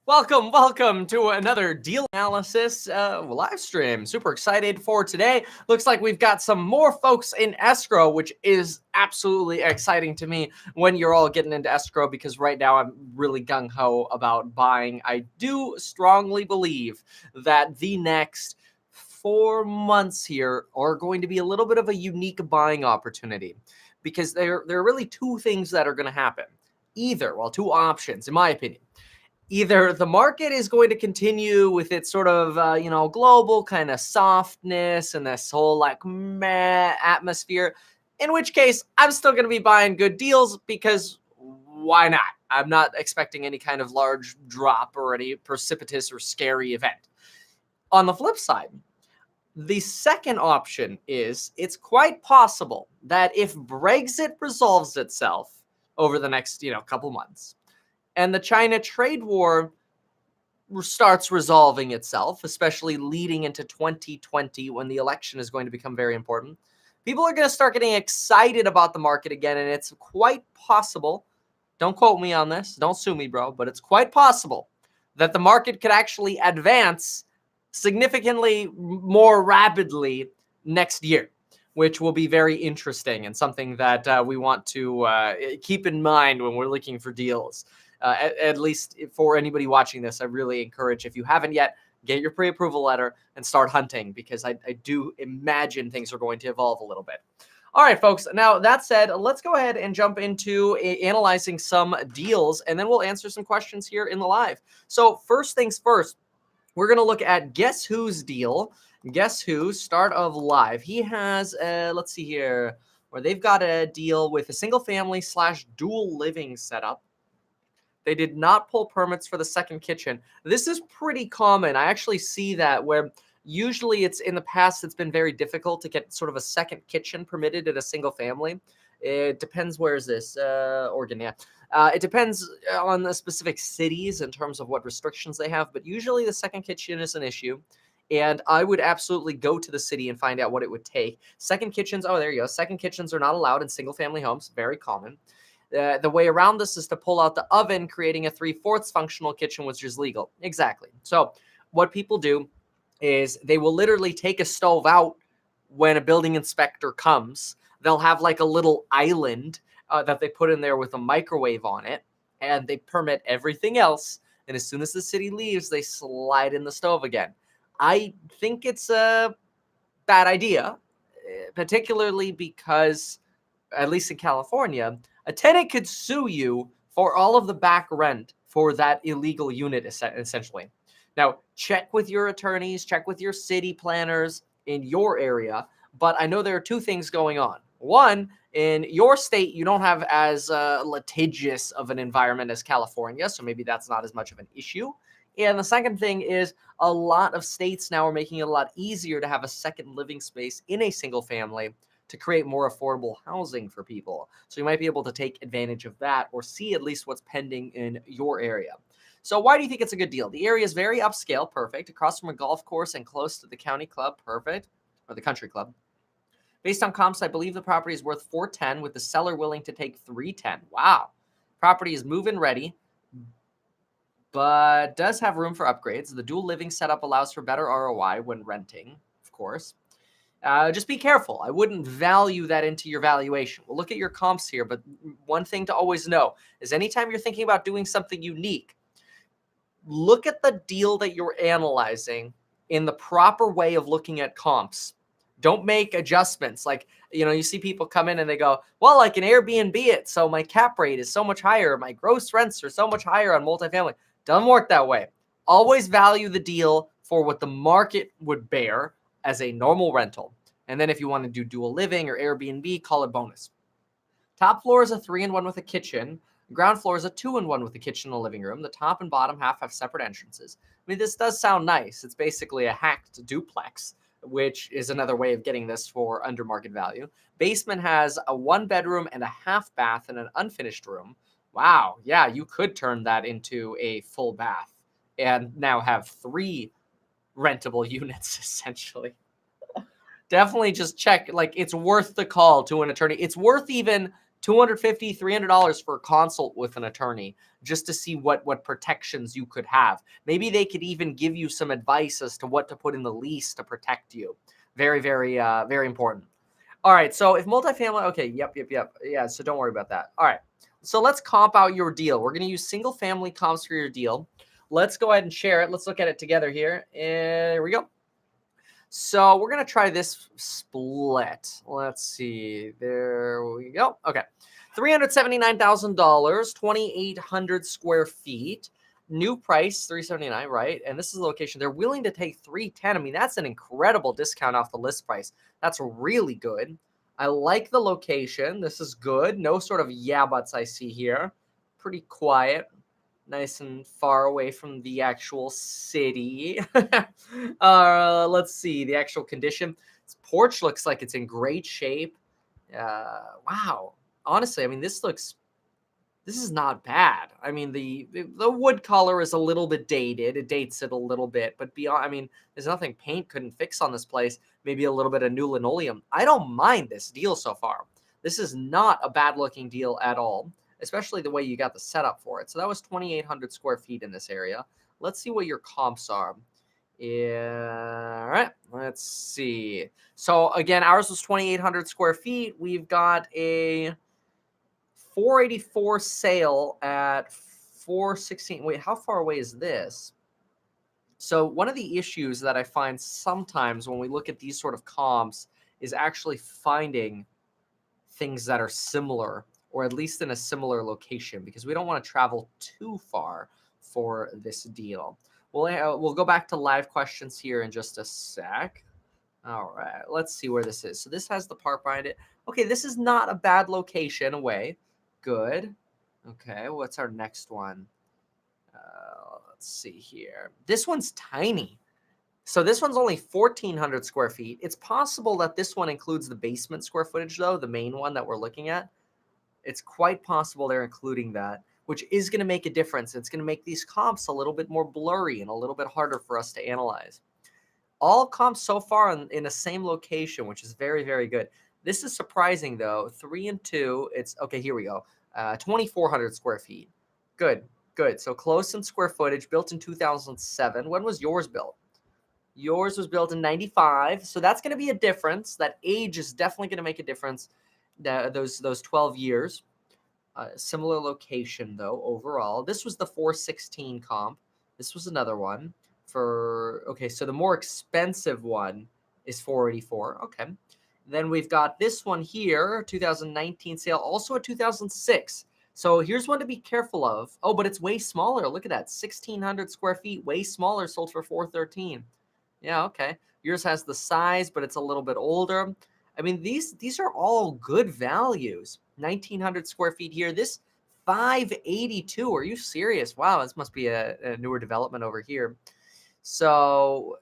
Welcome to another deal analysis live stream. Super excited for today. Looks like we've got some more folks in escrow, which is absolutely exciting to me when you're all getting into escrow, because right now I'm really gung-ho about buying. I do strongly believe that the next 4 months here are going to be a little bit of a unique buying opportunity, because there are really two things that are going to happen. Two options, in my opinion. Either the market is going to continue with its sort of, global kind of softness and this whole like meh atmosphere, in which case I'm still going to be buying good deals because why not? I'm not expecting any kind of large drop or any precipitous or scary event. On the flip side, the second option is it's quite possible that if Brexit resolves itself over the next, couple months, and the China trade war starts resolving itself, especially leading into 2020 when the election is going to become very important, people are going to start getting excited about the market again. And it's quite possible, don't quote me on this, don't sue me, bro, but it's quite possible that the market could actually advance significantly more rapidly next year, which will be very interesting and something that we want to keep in mind when we're looking for deals. At least for anybody watching this, I really encourage, if you haven't yet, get your pre-approval letter and start hunting, because I do imagine things are going to evolve a little bit. All right, folks. Now, that said, let's go ahead and jump into analyzing some deals, and then we'll answer some questions here in the live. So first things first, we're going to look at Guess Who's deal. Guess Who, start of live. He has, let's see here, where they've got a deal with a single family / dual living setup. They did not pull permits for the second kitchen. This is pretty common. I actually see that where usually it's in the past, it's been very difficult to get sort of a second kitchen permitted at a single family. It depends. Where is this? Oregon, yeah. It depends on the specific cities in terms of what restrictions they have, but usually the second kitchen is an issue. And I would absolutely go to the city and find out what it would take. Second kitchens, oh, there you go. Second kitchens are not allowed in single family homes. Very common. The way around this is to pull out the oven, creating a 3/4 functional kitchen, which is legal. Exactly. So what people do is they will literally take a stove out when a building inspector comes. They'll have like a little island that they put in there with a microwave on it, and they permit everything else. And as soon as the city leaves, they slide in the stove again. I think it's a bad idea, particularly because, at least in California, a tenant could sue you for all of the back rent for that illegal unit, essentially. Now, check with your attorneys, check with your city planners in your area, but I know there are two things going on. One, in your state, you don't have as litigious of an environment as California, so maybe that's not as much of an issue. And the second thing is, a lot of states now are making it a lot easier to have a second living space in a single family to create more affordable housing for people. So you might be able to take advantage of that, or see at least what's pending in your area. So why do you think it's a good deal? The area is very upscale, perfect, across from a golf course and close to the county club, perfect, or the country club. Based on comps, I believe the property is worth $410, with the seller willing to take $310. Wow. Property is move-in ready, but does have room for upgrades. The dual living setup allows for better ROI when renting, of course. Just be careful. I wouldn't value that into your valuation. We'll look at your comps here, but one thing to always know is anytime you're thinking about doing something unique, look at the deal that you're analyzing in the proper way of looking at comps. Don't make adjustments. Like, you see people come in and they go, well, I can Airbnb it, so my cap rate is so much higher. My gross rents are so much higher on multifamily. Doesn't work that way. Always value the deal for what the market would bear as a normal rental. And then if you want to do dual living or Airbnb, call it bonus. Top floor is a 3-in-1 with a kitchen. Ground floor is a 2-in-1 with a kitchen and a living room. The top and bottom half have separate entrances. I mean, this does sound nice. It's basically a hacked duplex, which is another way of getting this for under market value. Basement has a 1-bedroom and a half bath and an unfinished room. Wow. Yeah, you could turn that into a full bath and now have 3 rentable units, essentially. Definitely just check, like, it's worth the call to an attorney. It's worth even $250, $300 for a consult with an attorney just to see what protections you could have. Maybe they could even give you some advice as to what to put in the lease to protect you. Very, very, very important. All right, so if multifamily, okay, yep. Yeah, so don't worry about that. All right, so let's comp out your deal. We're going to use single family comps for your deal. Let's go ahead and share it. Let's look at it together here. And here we go. So we're going to try this split. Let's see. There we go. Okay. $379,000, 2,800 square feet. New price, $379, right? And this is the location. They're willing to take $310. I mean, that's an incredible discount off the list price. That's really good. I like the location. This is good. No sort of yeah buts I see here. Pretty quiet. Nice and far away from the actual city. Let's see the actual condition. This porch looks like it's in great shape. Wow. Honestly, I mean, this is not bad. I mean, the wood color is a little bit dated. It dates it a little bit, but beyond, I mean, there's nothing paint couldn't fix on this place. Maybe a little bit of new linoleum. I don't mind this deal so far. This is not a bad looking deal at all, especially the way you got the setup for it. So that was 2,800 square feet in this area. Let's see what your comps are. Yeah, all right, let's see. So again, ours was 2,800 square feet. We've got a 484 sale at 416. Wait, how far away is this? So one of the issues that I find sometimes when we look at these sort of comps is actually finding things that are similar, or at least in a similar location, because we don't want to travel too far for this deal. We'll go back to live questions here in just a sec. All right, let's see where this is. So this has the park behind it. Okay, this is not a bad location away. Good. Okay, what's our next one? Let's see here. This one's tiny. So this one's only 1,400 square feet. It's possible that this one includes the basement square footage, though, the main one that we're looking at. It's quite possible they're including that, which is going to make a difference. It's going to make these comps a little bit more blurry and a little bit harder for us to analyze. All comps so far in the same location, which is very, very good. This is surprising, though. 3 and 2. It's okay. Here we go. 2,400 square feet. Good. So close in square footage. Built in 2007. When was yours built? Yours was built in 95. So that's going to be a difference. That age is definitely going to make a difference. Those 12 years. Similar location, though, overall. This was the 416 comp. This was another one. Okay, so the more expensive one is 484. Okay. Then we've got this one here, 2019 sale, also a 2006. So here's one to be careful of. Oh, but it's way smaller. Look at that, 1,600 square feet, way smaller, sold for 413. Yeah, okay. Yours has the size, but it's a little bit older. I mean, these are all good values. 1,900 square feet here. This 582. Are you serious? Wow, this must be a newer development over here. So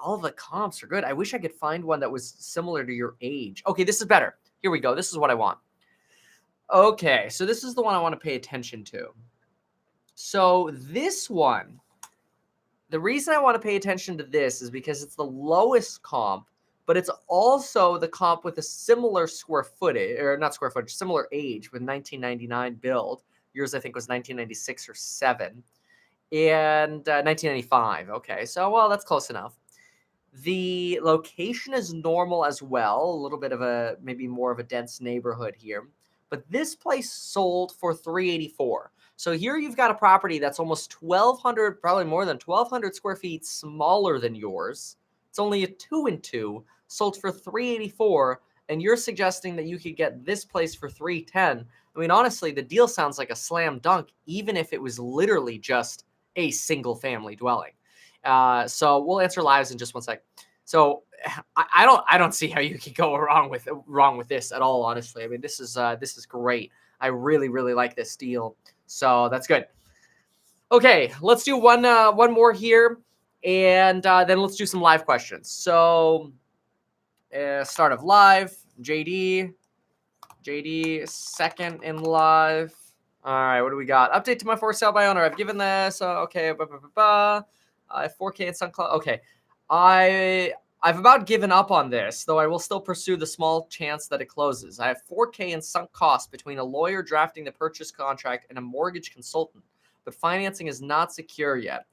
all of the comps are good. I wish I could find one that was similar to your age. Okay, this is better. Here we go. This is what I want. Okay, so this is the one I want to pay attention to. So this one, the reason I want to pay attention to this is because it's the lowest comp, but it's also the comp with a similar square footage, or not square footage, similar age with 1999 build. Yours, I think, was 1996 or 7. And 1995. Okay, so, well, that's close enough. The location is normal as well, a little bit of maybe more of a dense neighborhood here. But this place sold for $384. So here you've got a property that's almost 1,200, probably more than 1,200 square feet smaller than yours. It's only a 2 and 2, sold for $384, and you're suggesting that you could get this place for $310. I mean, honestly, the deal sounds like a slam dunk, even if it was literally just a single family dwelling. So we'll answer lives in just one sec. So I don't see how you could go wrong with this at all. Honestly, I mean, this is great. I really, really like this deal. So that's good. Okay, let's do one more here, and then let's do some live questions. So start of live, JD, second in live. All right, what do we got? Update to my for sale by owner. I've given this. Okay, 4K and SunCloud. Okay, I I've about given up on this, though I will still pursue the small chance that it closes. I have $4K in sunk costs between a lawyer drafting the purchase contract and a mortgage consultant, but financing is not secure yet.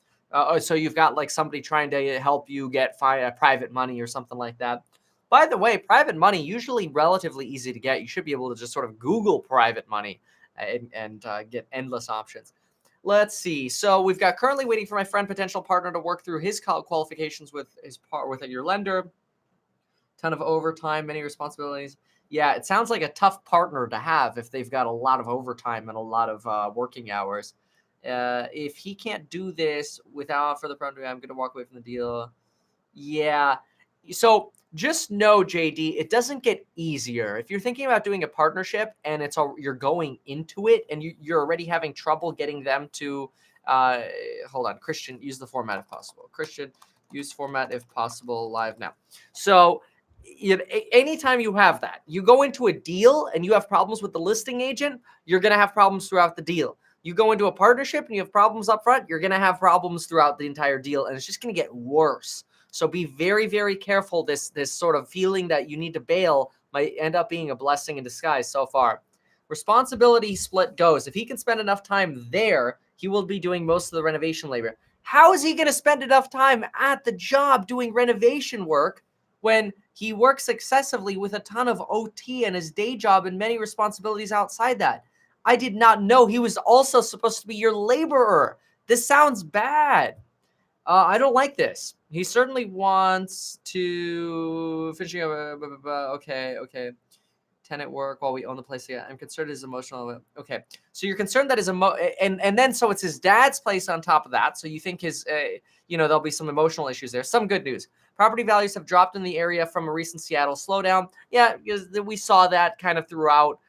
So you've got like somebody trying to help you get private money or something like that. By the way, private money usually relatively easy to get. You should be able to just sort of Google private money and get endless options. Let's see. So we've got currently waiting for my friend potential partner to work through his qualifications with your lender. Ton of overtime, many responsibilities. Yeah, it sounds like a tough partner to have if they've got a lot of overtime and a lot of working hours. If he can't do this without further problem, I'm going to walk away from the deal. Yeah. So just know, JD, it doesn't get easier. If you're thinking about doing a partnership and you're going into it and you're already having trouble getting them to, hold on, Christian, use the format if possible. Christian, use format if possible live now. So anytime you have that, you go into a deal and you have problems with the listing agent, you're going to have problems throughout the deal. You go into a partnership and you have problems up front, you're going to have problems throughout the entire deal, and it's just going to get worse. So be very, very careful. This sort of feeling that you need to bail might end up being a blessing in disguise so far. Responsibility split goes. If he can spend enough time there, he will be doing most of the renovation labor. How is he going to spend enough time at the job doing renovation work when he works excessively with a ton of OT and his day job and many responsibilities outside that? I did not know he was also supposed to be your laborer. This sounds bad. I don't like this. He certainly wants to finish up. Okay. Tenant work while we own the place. Yeah, I'm concerned his emotional. Okay, so you're concerned that his and then so it's his dad's place on top of that. So you think his, there'll be some emotional issues there. Some good news. Property values have dropped in the area from a recent Seattle slowdown. Yeah, because we saw that kind of throughout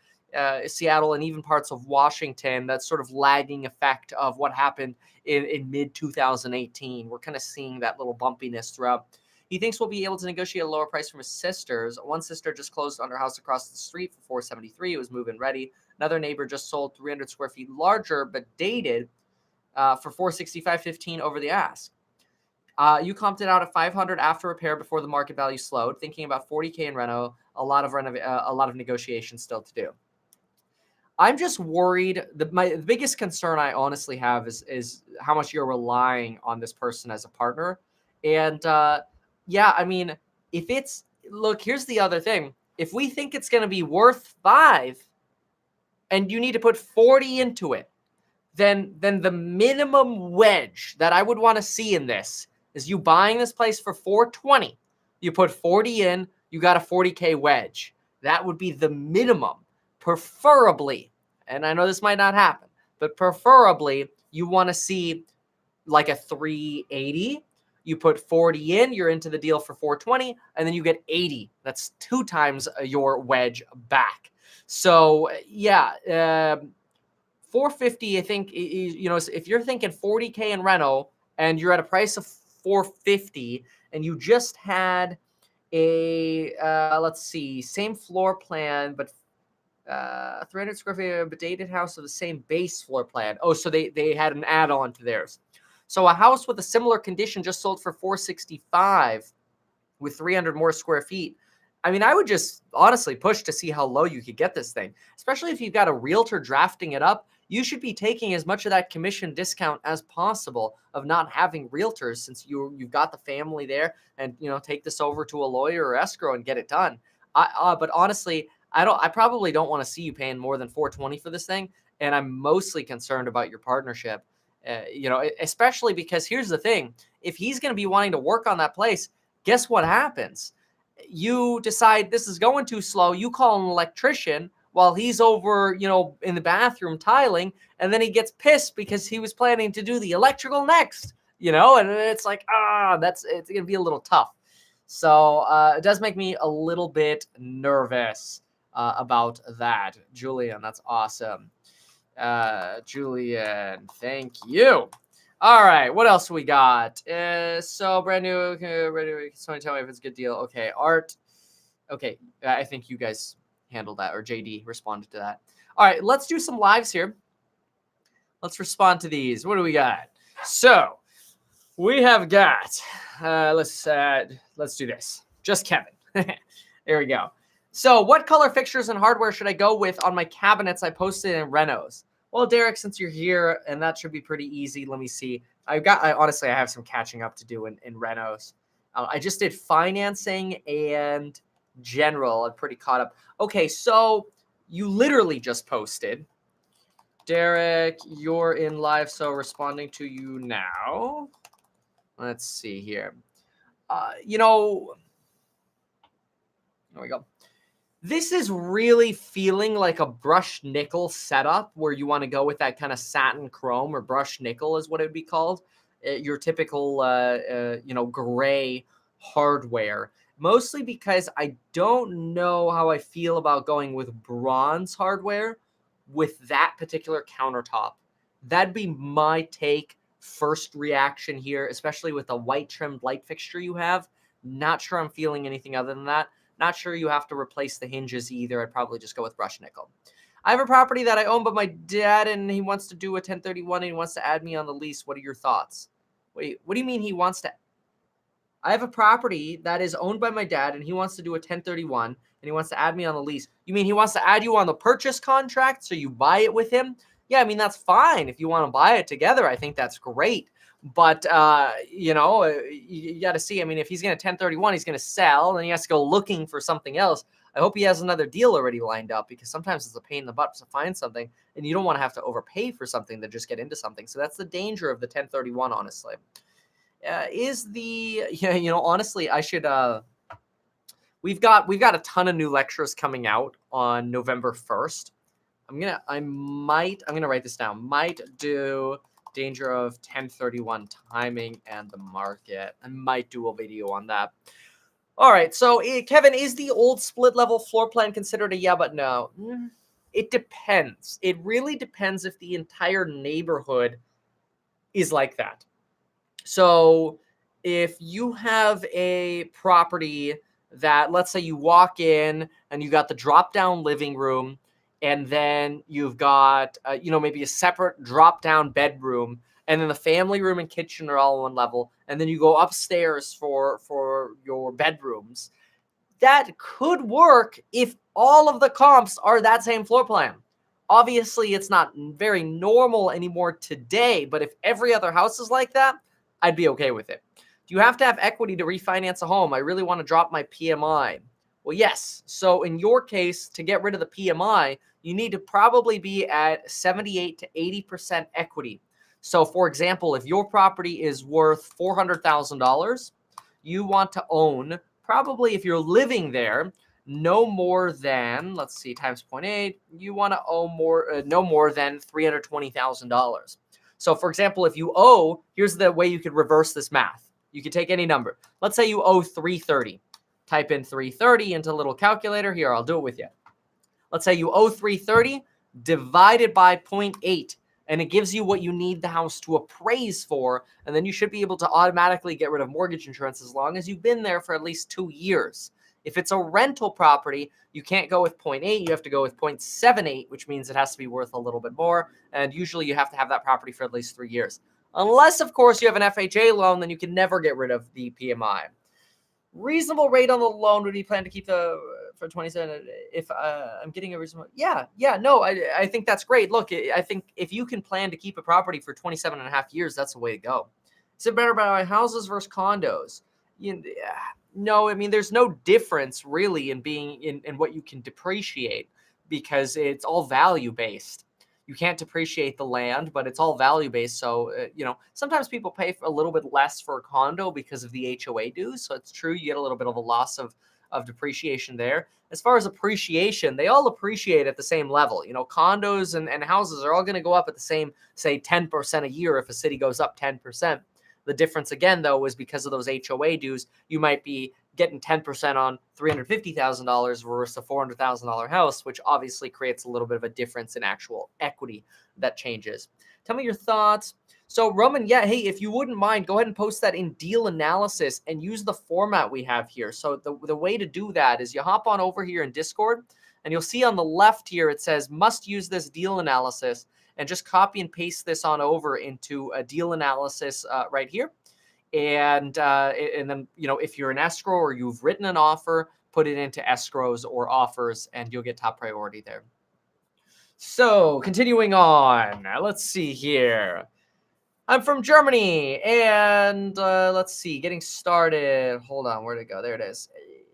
Seattle and even parts of Washington, that sort of lagging effect of what happened in mid 2018. We're kind of seeing that little bumpiness throughout. He thinks we'll be able to negotiate a lower price from his sisters. One sister just closed on her house across the street for $473. It was move-in ready. Another neighbor just sold 300 square feet larger but dated for $465.15 over the ask. You comped it out at $500 after repair before the market value slowed. Thinking about $40K in reno. A lot of negotiation still to do. I'm just worried. The biggest concern I honestly have is how much you're relying on this person as a partner. And yeah, I mean, here's the other thing. If we think it's going to be worth 5 and you need to put 40 into it, then the minimum wedge that I would want to see in this is you buying this place for $420. You put 40 in, you got a $40K wedge. That would be the minimum. Preferably, and I know this might not happen, but preferably you want to see like a 380. You put 40 in, you're into the deal for 420, and then you get 80. That's 2 times your wedge back. So yeah, 450. I think if you're thinking 40K in reno and you're at a price of 450, and you just had a let's see, same floor plan, but 300 square feet, but dated house of the same base floor plan. Oh, so they had an add-on to theirs. So a house with a similar condition just sold for $465 with 300 more square feet. I mean, I would just honestly push to see how low you could get this thing, especially if you've got a realtor drafting it up. You should be taking as much of that commission discount as possible of not having realtors, since you've got the family there, and take this over to a lawyer or escrow and get it done. But honestly, I probably don't want to see you paying more than $420 for this thing, and I'm mostly concerned about your partnership. Especially because here's the thing: if he's going to be wanting to work on that place, guess what happens? You decide this is going too slow. You call an electrician while he's over, in the bathroom tiling, and then he gets pissed because he was planning to do the electrical next, and it's like, it's going to be a little tough. So it does make me a little bit nervous about that. Julian, that's awesome. Julian, thank you. All right, what else we got? So brand new. Someone tell me if it's a good deal. Okay, Art. Okay, I think you guys handled that, or JD responded to that. All right, let's do some lives here. Let's respond to these. What do we got? So We have got, let's do this. Just Kevin. There we go. So what color fixtures and hardware should I go with on my cabinets I posted in Renos? Well, Derek, since you're here, and that should be pretty easy. Let me see. Honestly, I have some catching up to do in Renos. I just did financing and general. I'm pretty caught up. Okay, so you literally just posted. Derek, you're in live, so responding to you now. Let's see here. There we go. This is really feeling like a brushed nickel setup where you want to go with that kind of satin chrome, or brushed nickel is what it would be called. Your typical, gray hardware. Mostly because I don't know how I feel about going with bronze hardware with that particular countertop. That'd be my first reaction here, especially with the white trimmed light fixture you have. Not sure I'm feeling anything other than that. Not sure you have to replace the hinges either. I'd probably just go with brushed nickel. I have a property that I own, but my dad, and he wants to do a 1031 and he wants to add me on the lease. What are your thoughts? Wait, what do you mean he wants to? I have a property that is owned by my dad and he wants to do a 1031 and he wants to add me on the lease. You mean he wants to add you on the purchase contract so you buy it with him? Yeah, I mean, that's fine. If you want to buy it together, I think that's great. But, you got to see. I mean, if he's going to 1031, he's going to sell and he has to go looking for something else. I hope he has another deal already lined up, because sometimes it's a pain in the butt to find something and you don't want to have to overpay for something to just get into something. So that's the danger of the 1031, honestly. Honestly, I should, we've got a ton of new lectures coming out on November 1st. I'm going to write this down. Might do danger of 1031 timing and the market. I might do a video on that. All right. So Kevin, is the old split level floor plan considered a yeah, but no? It depends. It really depends if the entire neighborhood is like that. So if you have a property that, let's say you walk in and you got the drop down living room, and then you've got, maybe a separate drop down bedroom, and then the family room and kitchen are all on one level, and then you go upstairs for your bedrooms, that could work if all of the comps are that same floor plan. Obviously, it's not very normal anymore today, but if every other house is like that, I'd be okay with it. Do you have to have equity to refinance a home? I really want to drop my PMI. Well, yes. So in your case, to get rid of the PMI, you need to probably be at 78 to 80% equity. So for example, if your property is worth $400,000, you want to own, probably if you're living there, no more than, let's see, times 0.8, you want to owe no more than $320,000. So for example, if you owe, here's the way you could reverse this math. You could take any number. Let's say you owe 330. Type in 330 into a little calculator. Here, I'll do it with you. Let's say you owe 330 divided by 0.8, and it gives you what you need the house to appraise for, and then you should be able to automatically get rid of mortgage insurance as long as you've been there for at least 2 years. If it's a rental property, you can't go with 0.8. You have to go with 0.78, which means it has to be worth a little bit more, and usually you have to have that property for at least 3 years. Unless, of course, you have an FHA loan, then you can never get rid of the PMI. Reasonable rate on the loan would be planned to keep for 27 if I'm getting a reasonable. I think that's great. Look, I think if you can plan to keep a property for 27.5 years, that's the way to go. Is it better by houses versus condos? No, I mean, there's no difference really in being in what you can depreciate, because it's all value based. You can't depreciate the land, but it's all value based. So, sometimes people pay a little bit less for a condo because of the HOA dues. So it's true, you get a little bit of a loss of depreciation there. As far as appreciation, they all appreciate at the same level. Condos and houses are all going to go up at the same, say, 10% a year if a city goes up 10%. The difference, again, though, is because of those HOA dues, you might be getting 10% on $350,000 versus a $400,000 house, which obviously creates a little bit of a difference in actual equity that changes. Tell me your thoughts. So Roman, hey, if you wouldn't mind, go ahead and post that in deal analysis and use the format we have here. So the way to do that is you hop on over here in Discord, and you'll see on the left here, it says must use this deal analysis, and just copy and paste this on over into a deal analysis right here. And then, if you're in escrow or you've written an offer, put it into escrows or offers, and you'll get top priority there. So continuing on, let's see here. I'm from Germany, and let's see, getting started. Hold on, where'd it go? There it is.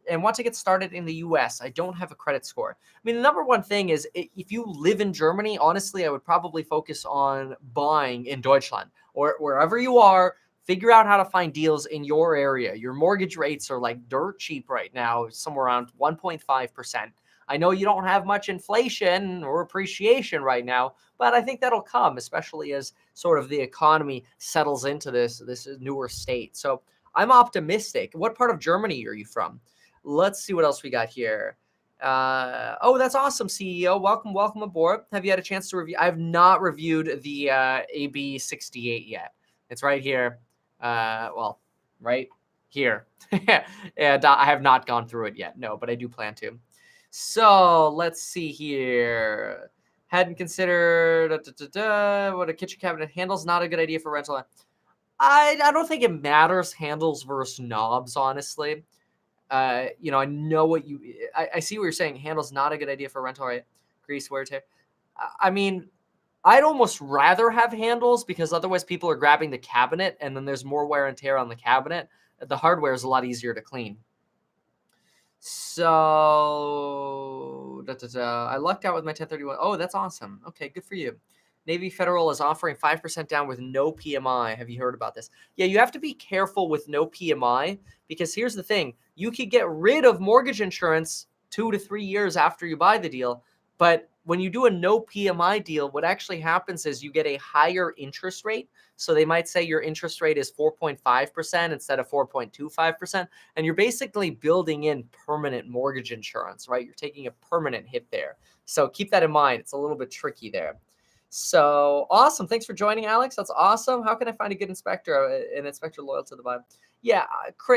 And want to get started in the US. I don't have a credit score. I mean, the number one thing is if you live in Germany, honestly, I would probably focus on buying in Deutschland or wherever you are. Figure out how to find deals in your area. Your mortgage rates are like dirt cheap right now, somewhere around 1.5%. I know you don't have much inflation or appreciation right now, but I think that'll come, especially as sort of the economy settles into this newer state. So I'm optimistic. What part of Germany are you from? Let's see what else we got here. Oh, that's awesome, CEO. Welcome aboard. Have you had a chance to review? I have not reviewed the AB68 yet. It's right here. Right here. And I have not gone through it yet. No, but I do plan to. So let's see here. Hadn't considered what a kitchen cabinet handles. Not a good idea for rental. I don't think it matters handles versus knobs, honestly. I know what I see what you're saying. Handles not a good idea for rental, right? Grease, wear, tear. I mean, I'd almost rather have handles because otherwise people are grabbing the cabinet and then there's more wear and tear on the cabinet. The hardware is a lot easier to clean. So, I lucked out with my 1031. Oh, that's awesome. Okay, good for you. Navy Federal is offering 5% down with no PMI. Have you heard about this? Yeah, you have to be careful with no PMI because here's the thing. You could get rid of mortgage insurance 2 to 3 years after you buy the deal. But when you do a no PMI deal, what actually happens is you get a higher interest rate. So they might say your interest rate is 4.5% instead of 4.25%. And you're basically building in permanent mortgage insurance, right? You're taking a permanent hit there. So keep that in mind. It's a little bit tricky there. So awesome. Thanks for joining, Alex. That's awesome. How can I find a good inspector, an inspector loyal to the vibe? Yeah,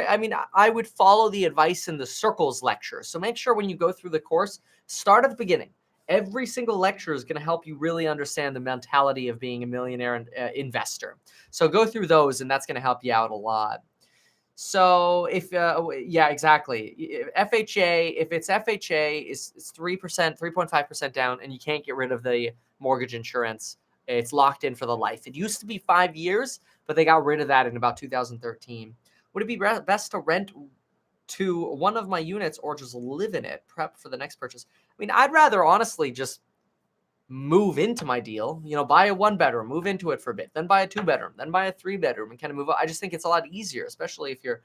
I mean, I would follow the advice in the circles lecture. So make sure when you go through the course, start at the beginning. Every single lecture is going to help you really understand the mentality of being a millionaire and investor. So go through those, and that's going to help you out a lot. So yeah, exactly. FHA, if it's FHA, it's 3%, 3.5% down, and you can't get rid of the mortgage insurance. It's locked in for the life. It used to be 5 years, but they got rid of that in about 2013. Would it be best to rent to one of my units or just live in it, prep for the next purchase? I mean, I'd rather honestly just move into my deal, buy a 1-bedroom, move into it for a bit, then buy a 2-bedroom, then buy a 3-bedroom and kind of move up. I just think it's a lot easier, especially if you're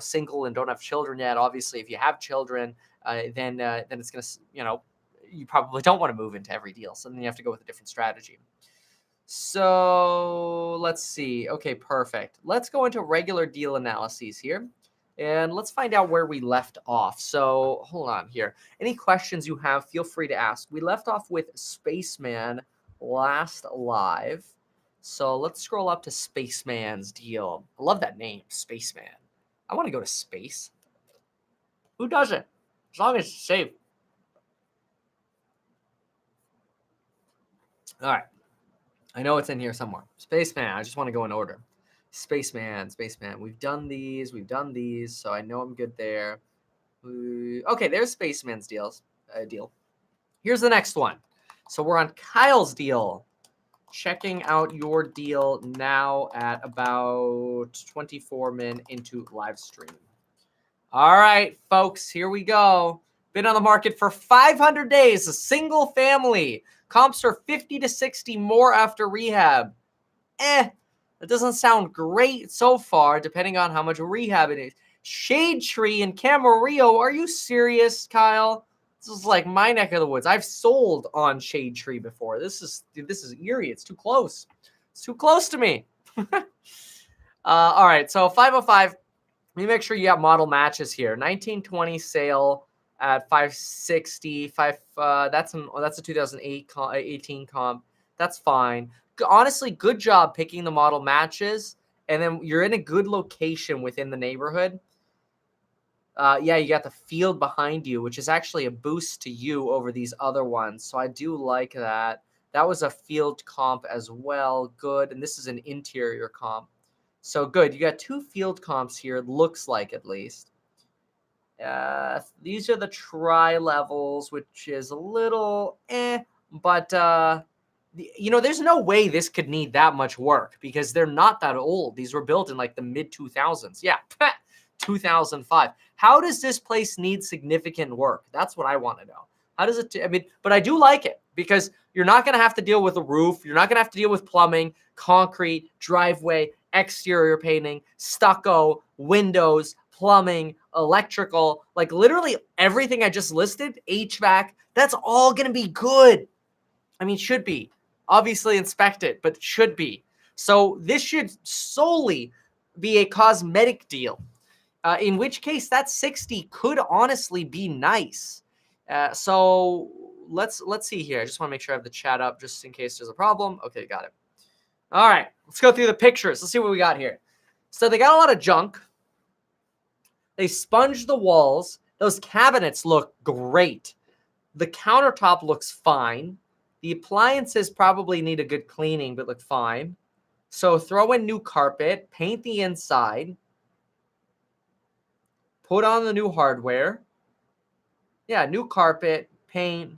single and don't have children yet. Obviously, if you have children, then it's going to, you probably don't want to move into every deal. So then you have to go with a different strategy. So let's see. Okay, perfect. Let's go into regular deal analyses here. And let's find out where we left off. So hold on here. Any questions you have, feel free to ask. We left off with Spaceman last live. So let's scroll up to Spaceman's deal. I love that name, Spaceman. I want to go to space. Who doesn't? As long as it's safe. All right. I know it's in here somewhere. Spaceman. I just want to go in order. Spaceman. We've done these. So I know I'm good there. Okay, there's Spaceman's deal. Here's the next one. So we're on Kyle's deal. Checking out your deal now at about 24 min into live stream. All right, folks, here we go. Been on the market for 500 days, a single family. Comps are 50 to 60 more after rehab. That doesn't sound great so far, depending on how much rehab it is. Shade Tree in Camarillo. Are you serious, Kyle? This is like my neck of the woods. I've sold on Shade Tree before. This is eerie. It's too close. It's too close to me. All right, so 505. Let me make sure you got model matches here. 1920 sale at 560. That's a 2018 comp. That's fine. Honestly, good job picking the model matches, and then you're in a good location within the neighborhood. Yeah, you got the field behind you, which is actually a boost to you over these other ones. So I do like that. That was a field comp as well. Good. And this is an interior comp. So good. You got 2 field comps here, it looks like, at least. These are the tri-levels, which is a little but there's no way this could need that much work because they're not that old. These were built in like the mid 2000s. Yeah, 2005. How does this place need significant work? That's what I want to know. How does it? But I do like it because you're not going to have to deal with a roof. You're not going to have to deal with plumbing, concrete, driveway, exterior painting, stucco, windows, plumbing, electrical, like literally everything I just listed, HVAC, that's all going to be good. I mean, should be. Obviously inspect it, but should be. So this should solely be a cosmetic deal, in which case that 60 could honestly be nice. So let's see here. I just want to make sure I have the chat up just in case there's a problem. Okay, got it. All right, let's go through the pictures. Let's see what we got here. So they got a lot of junk. They sponged the walls. Those cabinets look great. The countertop looks fine. The appliances probably need a good cleaning, but look fine. So throw in new carpet, paint the inside, put on the new hardware. Yeah, new carpet, paint.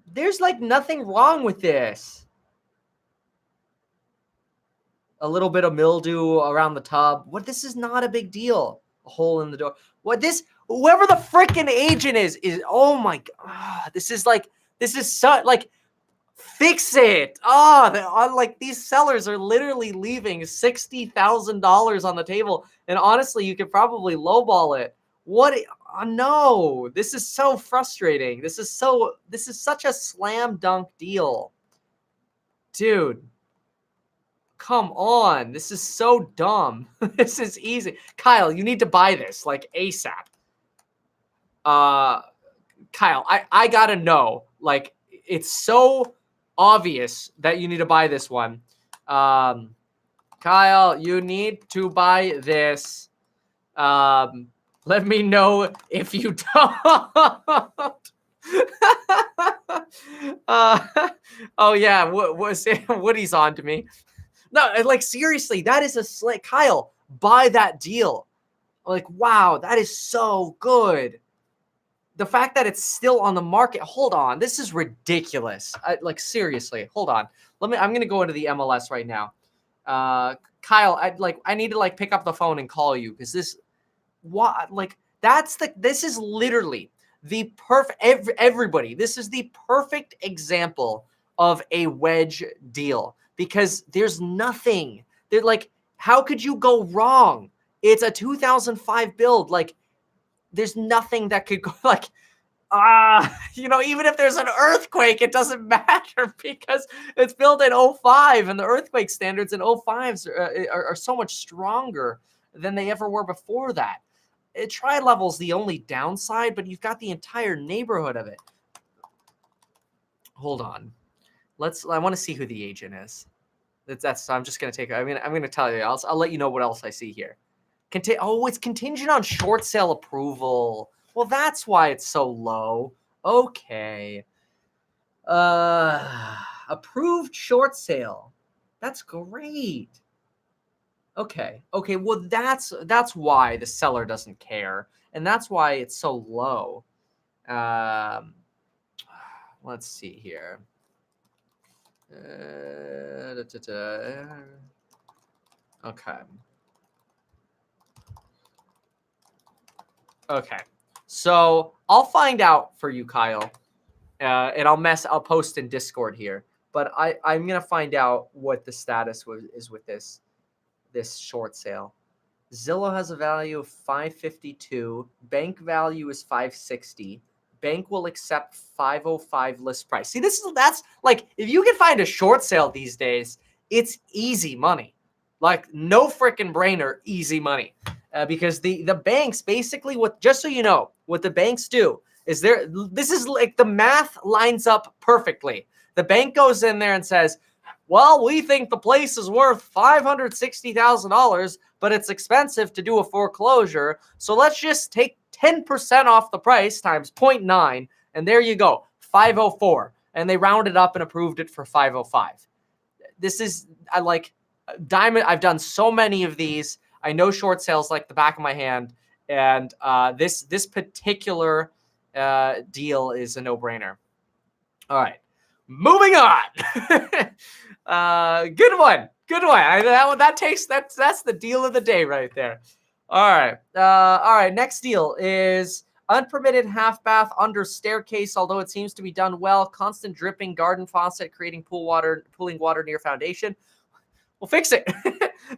There's like nothing wrong with this. A little bit of mildew around the tub. What? This is not a big deal. A hole in the door. Whoever the freaking agent is, oh my God. This is so, like, fix it. Like these sellers are literally leaving $60,000 on the table. And honestly, you could probably lowball it. What? No, this is so frustrating. This is such a slam dunk deal. Dude. Come on. This is so dumb. This is easy. Kyle, you need to buy this like ASAP. Kyle, I gotta know. Like, it's so obvious that you need to buy this one. Kyle, you need to buy this. Let me know if you don't. Oh yeah, Woody's on to me. No, like seriously, that is a slick. Kyle, buy that deal. Like, wow, that is so good. The fact that it's still on the market. Hold on, this is ridiculous. Like seriously, hold on. I'm gonna go into the MLS right now. Kyle, I need to pick up the phone and call you because this is literally the perfect everybody. This is the perfect example of a wedge deal. Because there's nothing. They're like, how could you go wrong? It's a 2005 build. Like, there's nothing that could go even if there's an earthquake, it doesn't matter because it's built in 05 and the earthquake standards in 05s are so much stronger than they ever were before that. Tri-level's the only downside, but you've got the entire neighborhood of it. Hold on. I want to see who the agent is. I'm just gonna take. I'm gonna tell you. I'll let you know what else I see here. It's contingent on short sale approval. Well, that's why it's so low. Okay. Approved short sale. That's great. Okay. Well, that's why the seller doesn't care, and that's why it's so low. Let's see here. Okay. So I'll find out for you, Kyle, and I'll post in Discord here. But I'm gonna find out what the status is with this short sale. Zillow has a value of 552. Bank value is 560. Bank will accept 505 list price. See, that's like, if you can find a short sale these days, it's easy money. Like, no freaking brainer, easy money. Because the banks basically, just so you know, what the banks do is this is like the math lines up perfectly. The bank goes in there and says, well, we think the place is worth $560,000, but it's expensive to do a foreclosure. So let's just take 10% off the price times 0.9. And there you go, 504. And they rounded up and approved it for 505. this is, I like diamond. I've done so many of these. I know short sales like the back of my hand. And this particular deal is a no-brainer. All right, moving on. Good one. That's the deal of the day right there. All right. Next deal is unpermitted half bath under staircase. Although it seems to be done well, constant dripping garden faucet creating pooling water near foundation. We'll fix it.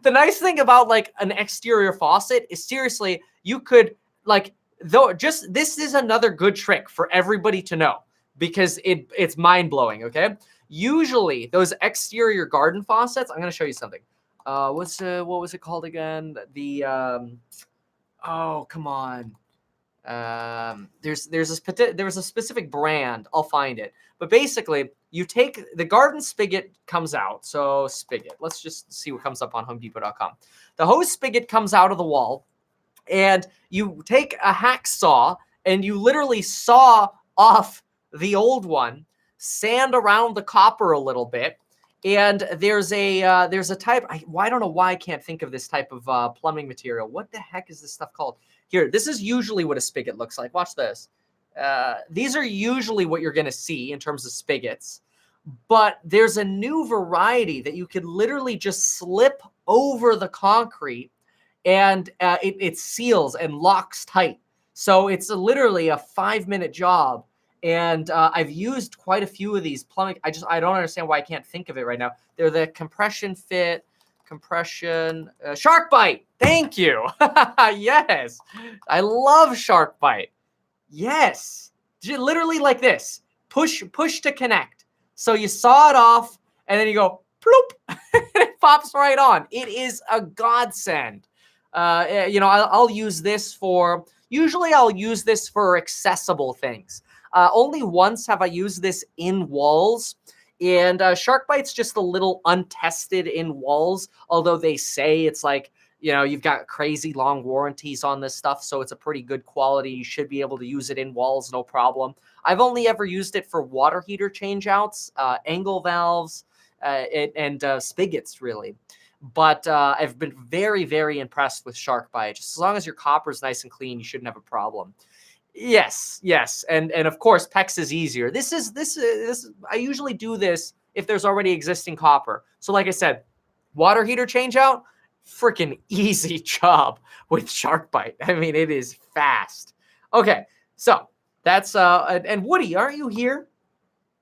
The nice thing about like an exterior faucet is seriously, you could like, though, just this is another good trick for everybody to know because it's mind blowing. Okay. Usually those exterior garden faucets, I'm going to show you something. What was it called again? Oh, come on. There's a specific brand. I'll find it. But basically, you take the garden spigot comes out. So spigot. Let's just see what comes up on HomeDepot.com. The hose spigot comes out of the wall, and you take a hacksaw and you literally saw off the old one, sand around the copper a little bit. And there's a type. I don't know why I can't think of this type of plumbing material. What the heck is this stuff called? Here, this is usually what a spigot looks like. Watch this. These are usually what you're going to see in terms of spigots. But there's a new variety that you could literally just slip over the concrete and it seals and locks tight. So it's literally a 5-minute job. And I've used quite a few of these plumbing. I don't understand why I can't think of it right now. They're the compression shark bite. Thank you. Yes. I love shark bite. Yes. Literally like this. Push to connect. So you saw it off and then you go ploop. It pops right on. It is a godsend. I'll use this for, usually I'll use this for accessible things. Only once have I used this in walls, and shark bite's just a little untested in walls, although they say it's like, you've got crazy long warranties on this stuff, so it's a pretty good quality. You should be able to use it in walls, no problem. I've only ever used it for water heater changeouts, angle valves, and spigots, really. But I've been very, very impressed with shark bite. Just as long as your copper's nice and clean, you shouldn't have a problem. Yes, and of course PEX is easier. This is I usually do this if there's already existing copper. So like I said, water heater change out, freaking easy job with shark bite. I mean, it is fast. Okay, so that's and Woody, aren't you here?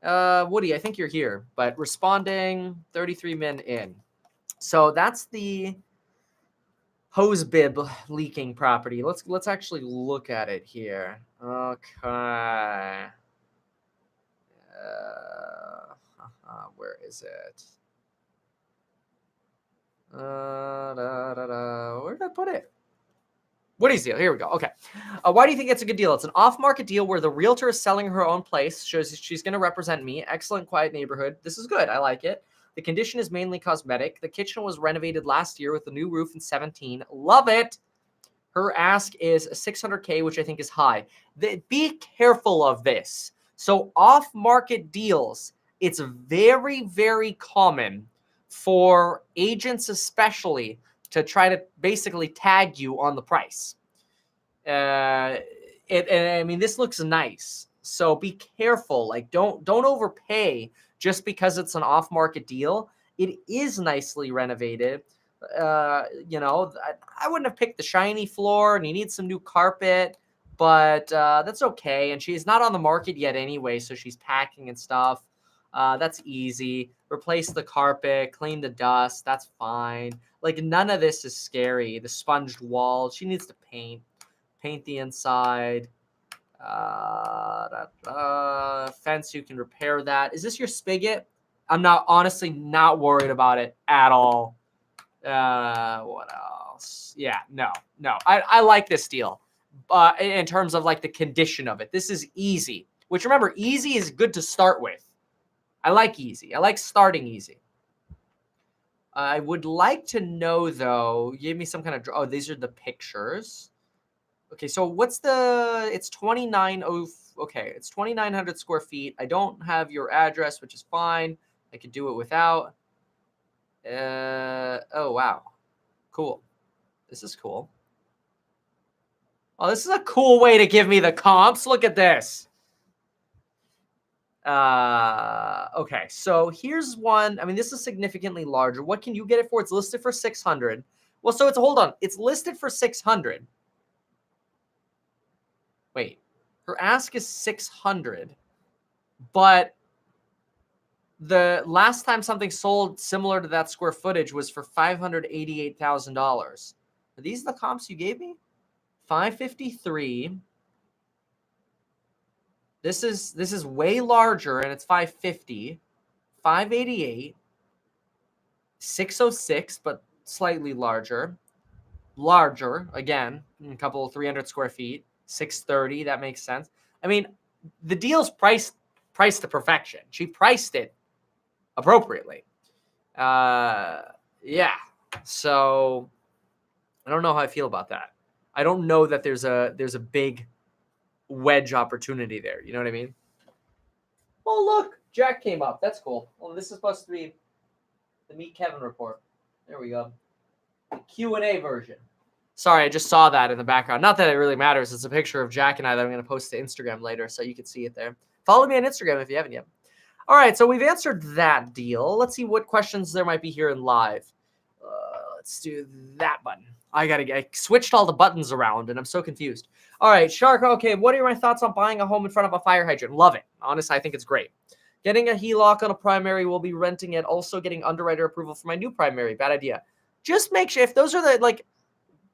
Woody, I think you're here, but responding 33 min in. So that's the hose bib leaking property. Let's actually look at it here. Okay. Where is it? Where did I put it? Woody's deal. Here we go. Okay. Why do you think it's a good deal? It's an off-market deal where the realtor is selling her own place. Shows she's going to represent me. Excellent, quiet neighborhood. This is good. I like it. The condition is mainly cosmetic. The kitchen was renovated last year with a new roof in 2017. Love it. Her ask is $600K, which I think is high. Be careful of this. So off-market deals, it's very, very common for agents especially to try to basically tag you on the price. And I mean, this looks nice. So be careful. Like, don't overpay just because it's an off-market deal. It is nicely renovated. I wouldn't have picked the shiny floor, and you need some new carpet, but that's okay. And she's not on the market yet anyway, so she's packing and stuff. That's easy. Replace the carpet, clean the dust. That's fine. Like, none of this is scary. The sponged wall. She needs to paint the inside. Fence, you can repair that. Is this your spigot? I'm honestly not worried about it at all. What else? Yeah, no. I like this deal. In terms of like the condition of it, this is easy. Which, remember, easy is good to start with. I like easy. I like starting easy. I would like to know though. Give me some kind of. Oh, these are the pictures. Okay, so it's 29. Okay, it's 2,900 square feet. I don't have your address, which is fine. I could do it without. Oh, wow. Cool. This is cool. Oh, this is a cool way to give me the comps. Look at this. Okay, so here's one. I mean, this is significantly larger. What can you get it for? It's listed for 600. Well, so hold on. It's listed for 600. Wait, her ask is 600, but the last time something sold similar to that square footage was for $588,000. Are these the comps you gave me? 553. This is way larger, and it's 550, 588, 606, but slightly larger. Larger, again, a couple 300 square feet, 630, that makes sense. I mean, the deal's priced to perfection. She priced it appropriately. Yeah. So I don't know how I feel about that. I don't know that there's a big wedge opportunity there. You know what I mean? Oh, look, Jack came up. That's cool. Well, this is supposed to be the Meet Kevin report. There we go. The Q&A version. Sorry, I just saw that in the background. Not that it really matters. It's a picture of Jack and I that I'm going to post to Instagram later, so you can see it there. Follow me on Instagram if you haven't yet. All right, so we've answered that deal. Let's see what questions there might be here in live. Let's do that button. I switched all the buttons around, and I'm so confused. All right, Shark, okay, what are my thoughts on buying a home in front of a fire hydrant? Love it. Honestly, I think it's great. Getting a HELOC on a primary, will be renting it. Also getting underwriter approval for my new primary. Bad idea. Just make sure, if those are the,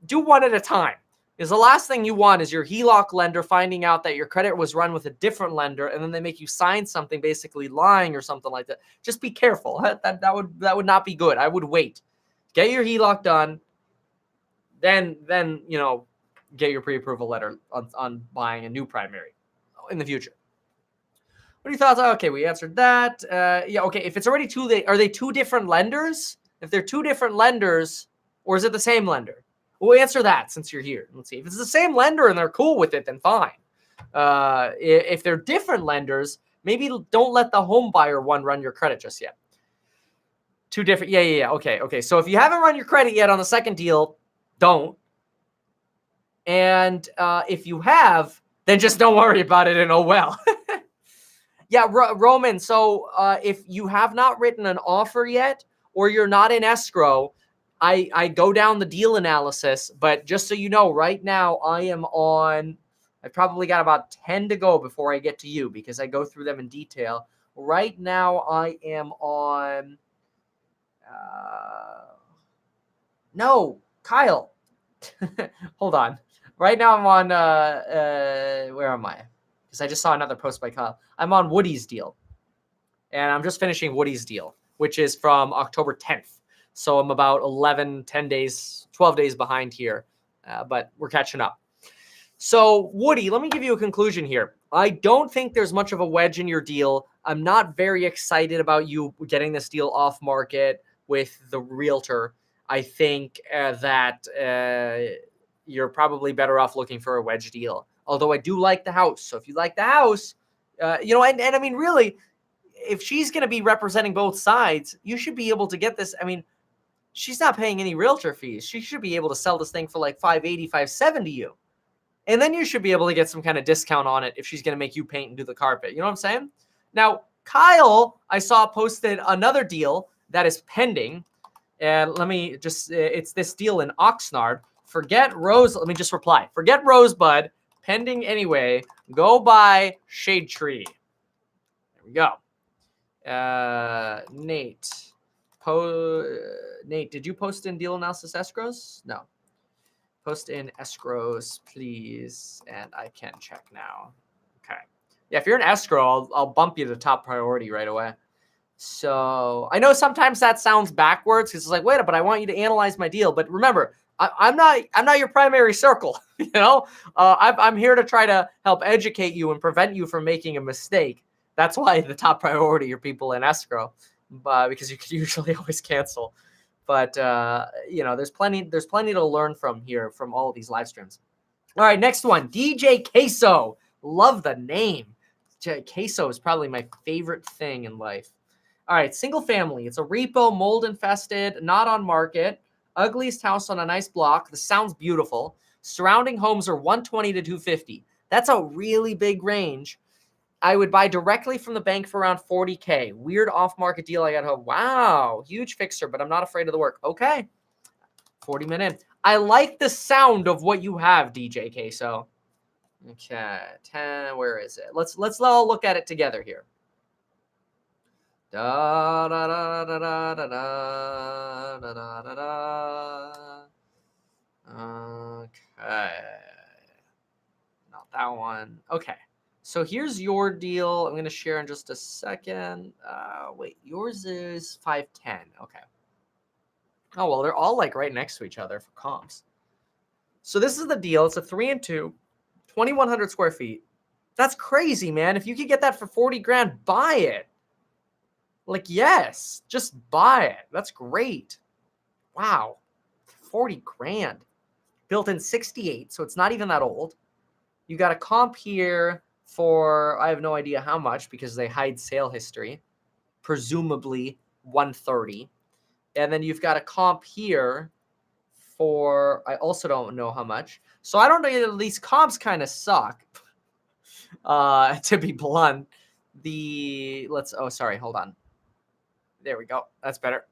do one at a time. Because the last thing you want is your HELOC lender finding out that your credit was run with a different lender, and then they make you sign something basically lying or something like that. Just be careful. That would not be good. I would wait. Get your HELOC done. Then get your pre-approval letter on buying a new primary in the future. What are your thoughts? Okay, we answered that. Yeah, okay. If it's already are they two different lenders? If they're two different lenders, or is it the same lender? We'll answer that since you're here. Let's see. If it's the same lender and they're cool with it, then fine. If they're different lenders, maybe don't let the home buyer one run your credit just yet. Two different. Yeah. Okay. So if you haven't run your credit yet on the second deal, don't. And if you have, then just don't worry about it and oh well. Yeah, Roman. So if you have not written an offer yet, or you're not in escrow, I go down the deal analysis. But just so you know, right now I've probably got about 10 to go before I get to you because I go through them in detail. Right now I am on. No, Kyle. Hold on. Right now I'm on. Where am I? Because I just saw another post by Kyle. I'm on Woody's deal. And I'm just finishing Woody's deal, which is from October 10th. So I'm about 12 days behind here. But we're catching up. So Woody, let me give you a conclusion here. I don't think there's much of a wedge in your deal. I'm not very excited about you getting this deal off market with the realtor. I think that you're probably better off looking for a wedge deal. Although I do like the house. So if you like the house, and I mean, really, if she's going to be representing both sides, you should be able to get this. I mean, she's not paying any realtor fees. She should be able to sell this thing for like $580, $570 you. And then you should be able to get some kind of discount on it if she's going to make you paint and do the carpet. You know what I'm saying? Now, Kyle, I saw posted another deal that is pending. And let me just, it's this deal in Oxnard. Let me just reply. Forget Rosebud. Pending anyway. Go buy Shade Tree. There we go. Nate. Nate, did you post in deal analysis escrows? No. Post in escrows, please. And I can check now. Okay. Yeah, if you're in escrow, I'll bump you to top priority right away. So I know sometimes that sounds backwards because it's like, wait, but I want you to analyze my deal. But remember, I'm not your primary circle. I'm here to try to help educate you and prevent you from making a mistake. That's why the top priority are people in escrow, because you can usually always cancel. But there's plenty to learn from here from all of these live streams. All right, next one, DJ Queso. Love the name. Queso is probably my favorite thing in life. All right, single family. It's a repo, mold infested, not on market. Ugliest house on a nice block. This sounds beautiful. Surrounding homes are 120 to 250. That's a really big range. I would buy directly from the bank for around 40K. Weird off-market deal I got home. Wow, huge fixer, but I'm not afraid of the work. Okay, 40 minutes. I like the sound of what you have, DJ Queso. Okay, 10. Where is it? Let's all look at it together here. Da da da da da da da da da da. Okay, not that one. Okay. So here's your deal. I'm going to share in just a second. Wait, yours is 510. Okay. Oh, well, they're all like right next to each other for comps. So this is the deal. It's a 3 and 2, 2,100 square feet. That's crazy, man. If you could get that for 40 grand, buy it. Like, yes, just buy it. That's great. Wow. 40 grand. Built in 68, so it's not even that old. You got a comp here for, I have no idea how much because they hide sale history, presumably 130. And then you've got a comp here for, I also don't know how much. So I don't know, these comps kind of suck, to be blunt. Oh, sorry, hold on. There we go. That's better.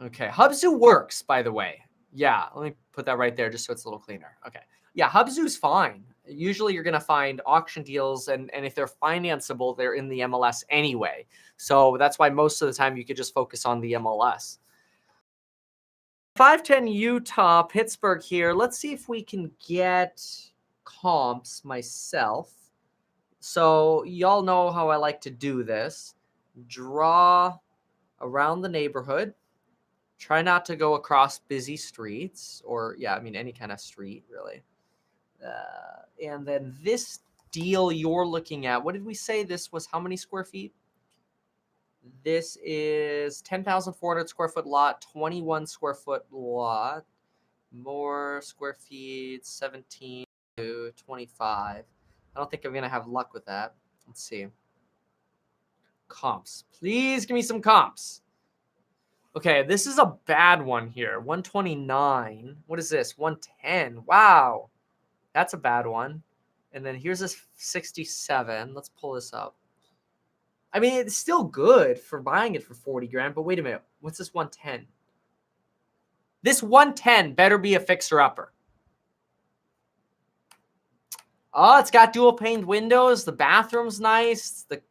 Okay, Hubzu works, by the way. Yeah, let me put that right there just so it's a little cleaner. Okay. Yeah, Hubzu's fine. Usually you're going to find auction deals, and if they're financeable, they're in the MLS anyway. So that's why most of the time you could just focus on the MLS. 510 Utah, Pittsburgh here. Let's see if we can get comps myself. So y'all know how I like to do this. Draw around the neighborhood. Try not to go across busy streets or, yeah, I mean, any kind of street, really. And then this deal you're looking at, what did we say this was? How many square feet? This is 10,400 square foot lot, 21 square foot lot. More square feet, 17 to 25. I don't think I'm going to have luck with that. Let's see. Comps. Please give me some comps. Okay, this is a bad one here. 129. What is this? 110. Wow. That's a bad one. And then here's this 67. Let's pull this up. I mean, it's still good for buying it for 40 grand, but wait a minute. What's this 110? This 110 better be a fixer-upper. Oh, it's got dual paned windows. The bathroom's nice. The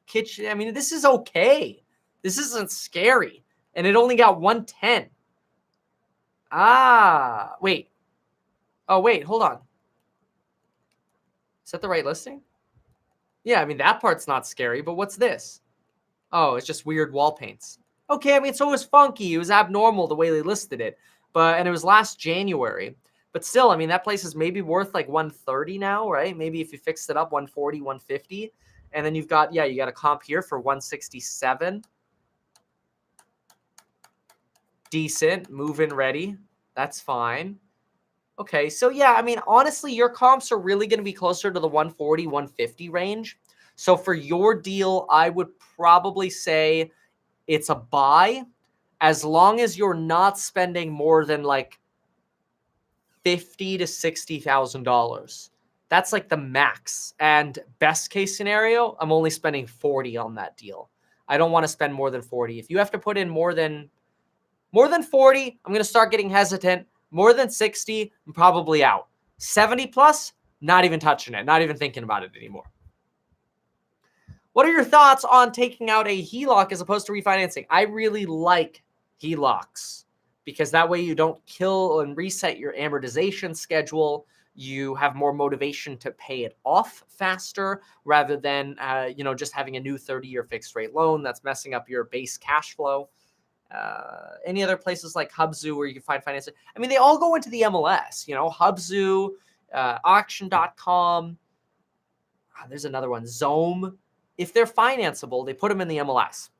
kitchen. I mean, this is okay. This isn't scary. And it only got 110. Ah, wait. Oh, wait, hold on. Is that the right listing? Yeah, I mean, that part's not scary, but what's this? Oh, it's just weird wall paints. Okay, I mean, so it was funky. It was abnormal the way they listed it. And it was last January. But still, I mean, that place is maybe worth like 130 now, right? Maybe if you fixed it up, 140, 150. And then you got a comp here for 167. Decent, move-in ready. That's fine. Okay, so yeah, I mean, honestly, your comps are really going to be closer to the 140, 150 range. So for your deal, I would probably say it's a buy as long as you're not spending more than like $50,000 to $60,000. That's like the max. And best case scenario, I'm only spending 40 on that deal. I don't want to spend more than 40. If you have to put in more than 40, I'm going to start getting hesitant. More than 60, I'm probably out. 70 plus, not even touching it, not even thinking about it anymore. What are your thoughts on taking out a HELOC as opposed to refinancing? I really like HELOCs because that way you don't kill and reset your amortization schedule. You have more motivation to pay it off faster rather than just having a new 30-year fixed rate loan that's messing up your base cash flow. Any other places like Hubzu where you can find financing? I mean, they all go into the MLS, Hubzu, auction.com. There's another one, Zome. If they're financeable, they put them in the MLS.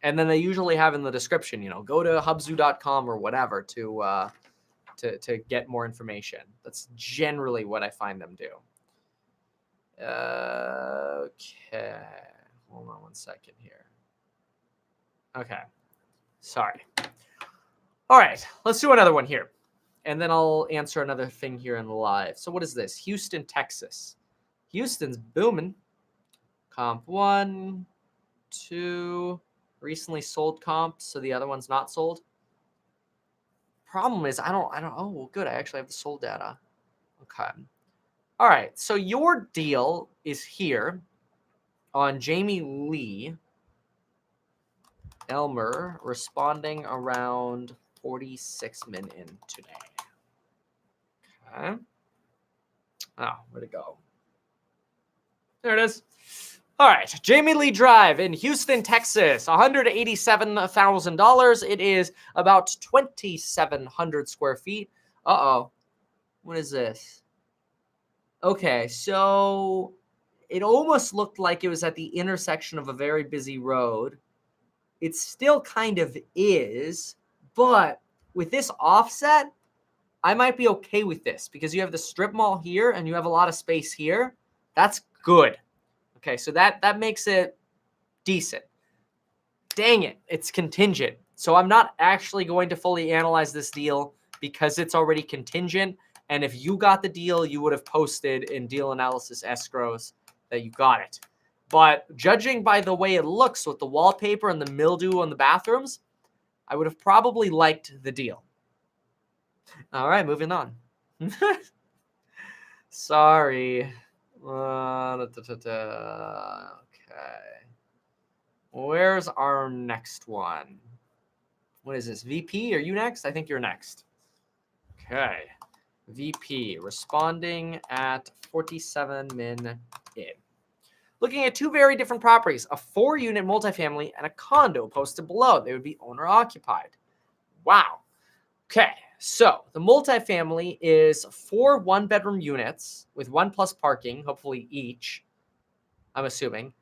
And then they usually have in the description, go to hubzu.com or whatever to get more information. That's generally what I find them do. Okay. 1 second here. Okay. Sorry. All right. Let's do another one here. And then I'll answer another thing here in live. So what is this? Houston, Texas. Houston's booming. Comp 1, 2, recently sold comp, so the other one's not sold. Problem is, I don't, oh, well, good. I actually have the sold data. Okay. All right. So your deal is here on Jamie Lee Elmer responding around 46 min in today. Okay. Oh, where'd it go? There it is. All right, Jamie Lee Drive in Houston, Texas, $187,000. It is about 2,700 square feet. Uh-oh. What is this? Okay, so it almost looked like it was at the intersection of a very busy road. It still kind of is, but with this offset, I might be okay with this because you have the strip mall here and you have a lot of space here. That's good. Okay, so that makes it decent. Dang it, it's contingent. So I'm not actually going to fully analyze this deal because it's already contingent. And if you got the deal, you would have posted in deal analysis escrows that you got it. But judging by the way it looks with the wallpaper and the mildew on the bathrooms, I would have probably liked the deal. All right, moving on. Sorry. Okay. Where's our next one? What is this? VP? Are you next? I think you're next. Okay. VP responding at 47 min in. Looking at two very different properties, a 4-unit multifamily and a condo posted below. They would be owner occupied. Wow. Okay. So the multifamily is 4 1-bedroom units with 1+ parking, hopefully each, I'm assuming.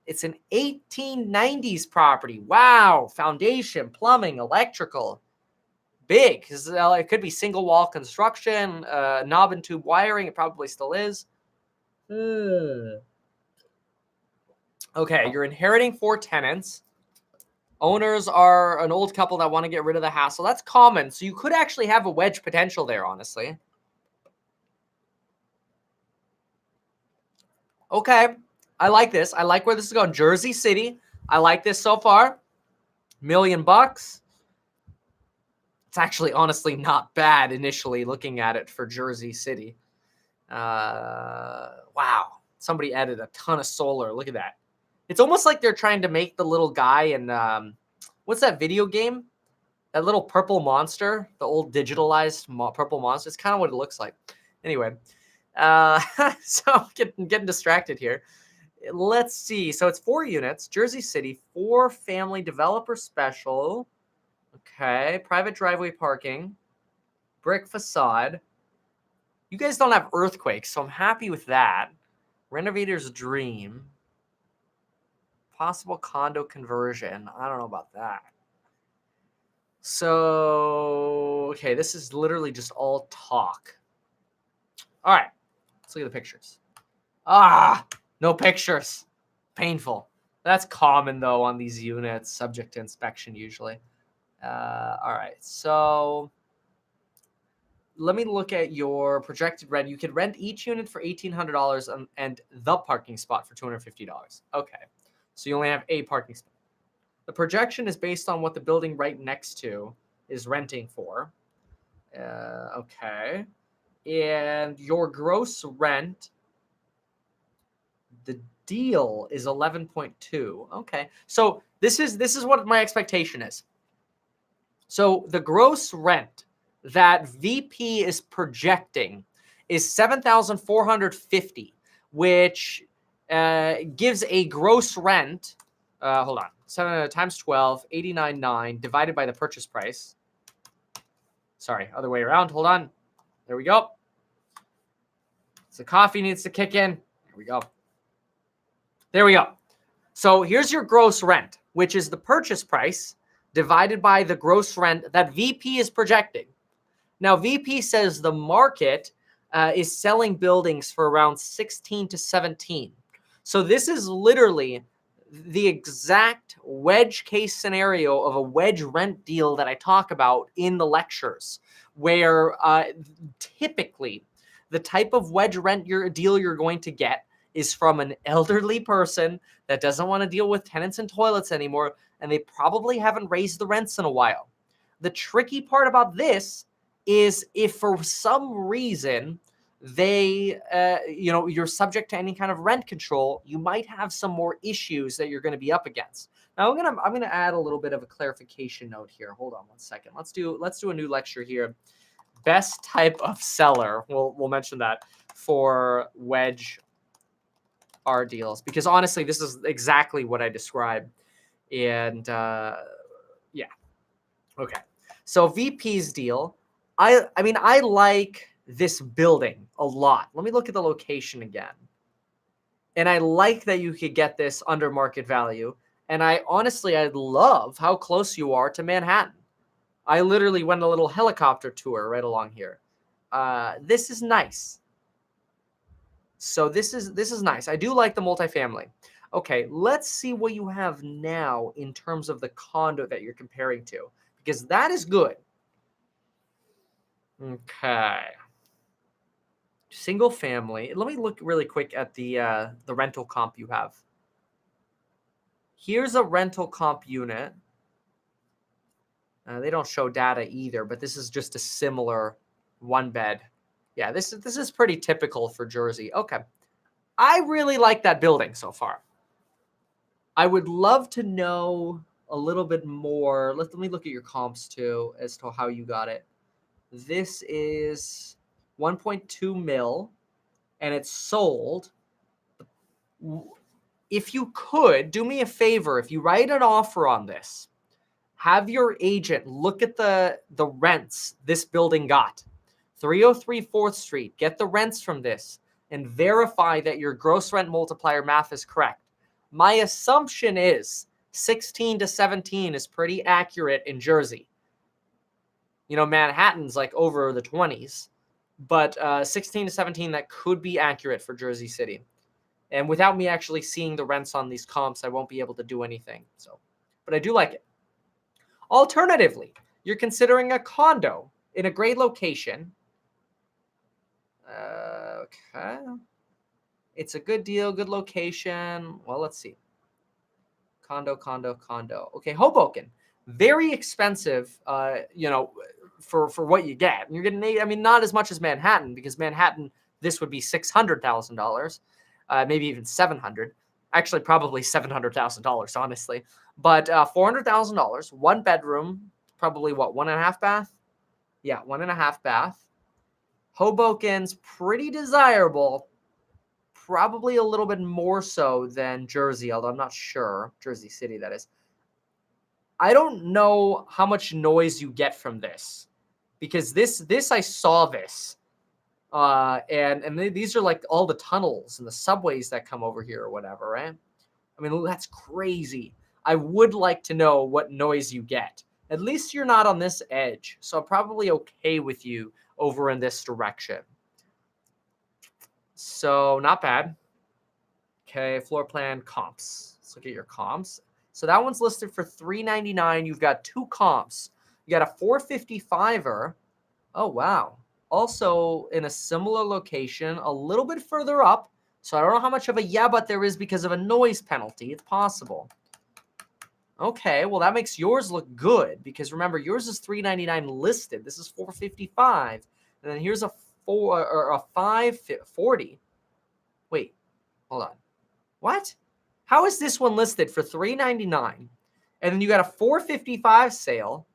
It's an 1890s property. Wow. Foundation, plumbing, electrical. Big. Because it could be single wall construction, knob and tube wiring. It probably still is. Okay. You're inheriting 4 tenants. Owners are an old couple that want to get rid of the hassle. That's common. So you could actually have a wedge potential there, honestly. Okay. I like this. I like where this is going. Jersey City. I like this so far. $1 million. It's actually honestly not bad initially looking at it for Jersey City. Wow. Somebody added a ton of solar. Look at that. It's almost like they're trying to make the little guy in, what's that video game? That little purple monster, the old digitalized purple monster. It's kind of what it looks like. Anyway, so I'm getting distracted here. Let's see. So it's 4 units, Jersey City, 4 family developer special. Okay, private driveway parking, brick facade. You guys don't have earthquakes, so I'm happy with that. Renovator's dream. Possible condo conversion. I don't know about that. So, okay, this is literally just all talk. All right, let's look at the pictures. No pictures. Painful. That's common, though, on these units, subject to inspection usually. All right, so let me look at your projected rent. You could rent each unit for $1,800 and the parking spot for $250. Okay. So you only have a parking spot. The projection is based on what the building right next to is renting for. Okay. And your gross rent, the deal is 11.2. Okay. So this is what my expectation is. So the gross rent that VP is projecting is $7,450, which gives a gross rent, hold on, 7 times 12, 89.9 divided by the purchase price. Sorry, other way around. Hold on. There we go. So coffee needs to kick in. There we go. There we go. So here's your gross rent, which is the purchase price divided by the gross rent that VP is projecting. Now, VP says the market is selling buildings for around 16 to 17. So this is literally the exact wedge case scenario of a wedge rent deal that I talk about in the lectures, where typically the type of wedge rent deal you're going to get is from an elderly person that doesn't want to deal with tenants and toilets anymore, and they probably haven't raised the rents in a while. The tricky part about this is if for some reason they, you're subject to any kind of rent control, you might have some more issues that you're going to be up against. Now I'm gonna add a little bit of a clarification note here. Hold on one second. Let's do a new lecture here. Best type of seller. We'll mention that for wedge R deals, because honestly, this is exactly what I described. And yeah, okay. So VP's deal. I mean, I like this building a lot. Let me look at the location again. And I like that you could get this under market value. And I love how close you are to Manhattan. I literally went a little helicopter tour right along here. This is nice. So this is nice. I do like the multifamily. Okay, let's see what you have now in terms of the condo that you're comparing to, because that is good. Okay. Single family. Let me look really quick at the rental comp you have. Here's a rental comp unit. They don't show data either, but this is just a similar one bed. Yeah, this is pretty typical for Jersey. Okay. I really like that building so far. I would love to know a little bit more. Let me look at your comps too as to how you got it. This is 1.2 mil and it's sold. If you could do me a favor, if you write an offer on this, have your agent look at the rents this building got. 303 4th Street, get the rents from this and verify that your gross rent multiplier math is correct. My assumption is 16 to 17 is pretty accurate in Jersey. You know, Manhattan's like over the 20s, but 16 to 17, that could be accurate for Jersey City. And without me actually seeing the rents on these comps, I won't be able to do anything. So, but I do like it. Alternatively, you're considering a condo in a great location. Okay. It's a good deal, good location. Well, let's see. Condo. Okay, Hoboken. Very expensive, for what you get. You're getting, I mean, not as much as Manhattan, because Manhattan, this would be $600,000, maybe even $700,000. Actually, probably $700,000, honestly. But $400,000, one bedroom, probably what, 1.5 bath? Yeah, 1.5 bath. Hoboken's pretty desirable, probably a little bit more so than Jersey, although I'm not sure. Jersey City, that is. I don't know how much noise you get from this, because this I saw this, and these are like all the tunnels and the subways that come over here or whatever, right? I mean, that's crazy. I would like to know what noise you get. At least you're not on this edge, so I'm probably okay with you over in this direction. So not bad. Okay, floor plan comps. Let's look at your comps. So that one's listed for $399. You've got two comps. You got a 455er. Oh, wow. Also in a similar location, a little bit further up. So I don't know how much of a yeah, but there is because of a noise penalty. It's possible. Okay, well, that makes yours look good, because remember, yours is $399 listed. This is $455. And then here's a 540. Wait, hold on. What? How is this one listed for $399? And then you got a $455 sale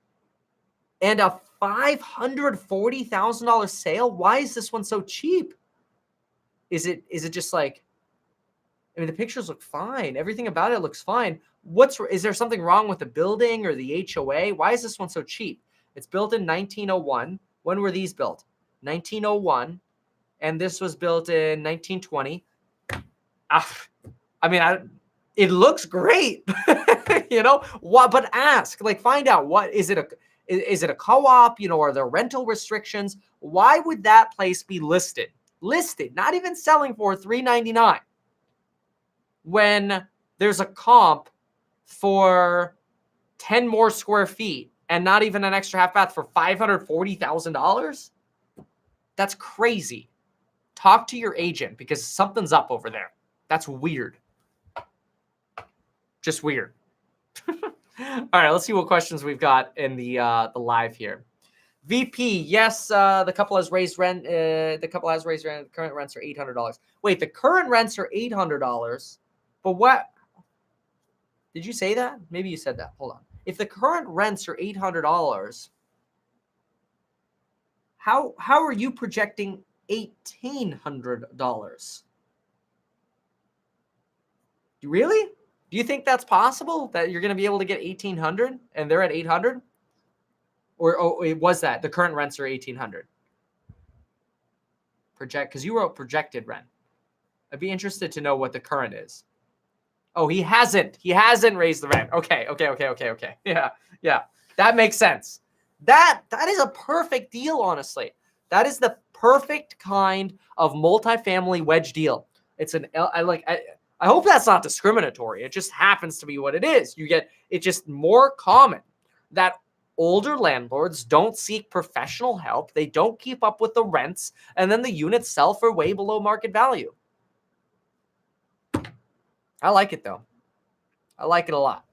and a $540,000 sale? Why is this one so cheap? Is it just like, I mean, the pictures look fine. Everything about it looks fine. Is there something wrong with the building or the HOA? Why is this one so cheap? It's built in 1901. When were these built? 1901. And this was built in 1920. It looks great. What? But ask, find out, what is it? Is it a co-op? Are there rental restrictions? Why would that place be listed, not even selling for $399, when there's a comp for 10 more square feet and not even an extra half bath for $540,000? That's crazy. Talk to your agent because something's up over there. That's weird. Just weird. All right, let's see what questions we've got in the live here. VP, yes, the couple has raised rent. The couple has raised rent. The current rents are $800. Wait, the current rents are $800, but what? Did you say that? Maybe you said that. Hold on. If the current rents are $800, how are you projecting $1,800? Really? Do you think that's possible that you're going to be able to get 1,800 and they're at 800? Or was that the current rents are 1,800? Because you wrote projected rent. I'd be interested to know what the current is. Oh, he hasn't raised the rent. Okay. Yeah. That makes sense. That is a perfect deal, honestly. That is the perfect kind of multifamily wedge deal. It's I hope that's not discriminatory. It just happens to be what it is. It's just more common that older landlords don't seek professional help. They don't keep up with the rents, and then the units sell for way below market value. I like it, though. I like it a lot.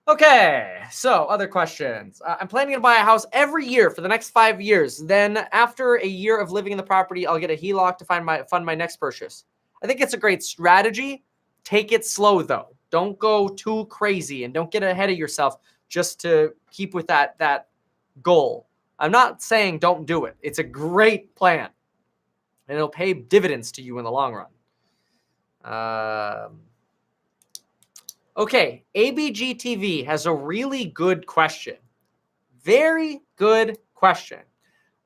Okay, so other questions. I'm planning to buy a house every year for the next 5 years. Then after a year of living in the property, I'll get a HELOC to fund my next purchase. I think it's a great strategy. Take it slow, though. Don't go too crazy and don't get ahead of yourself just to keep with that goal. I'm not saying don't do it. It's a great plan, and it'll pay dividends to you in the long run. Okay, ABGTV has a really good question. Very good question.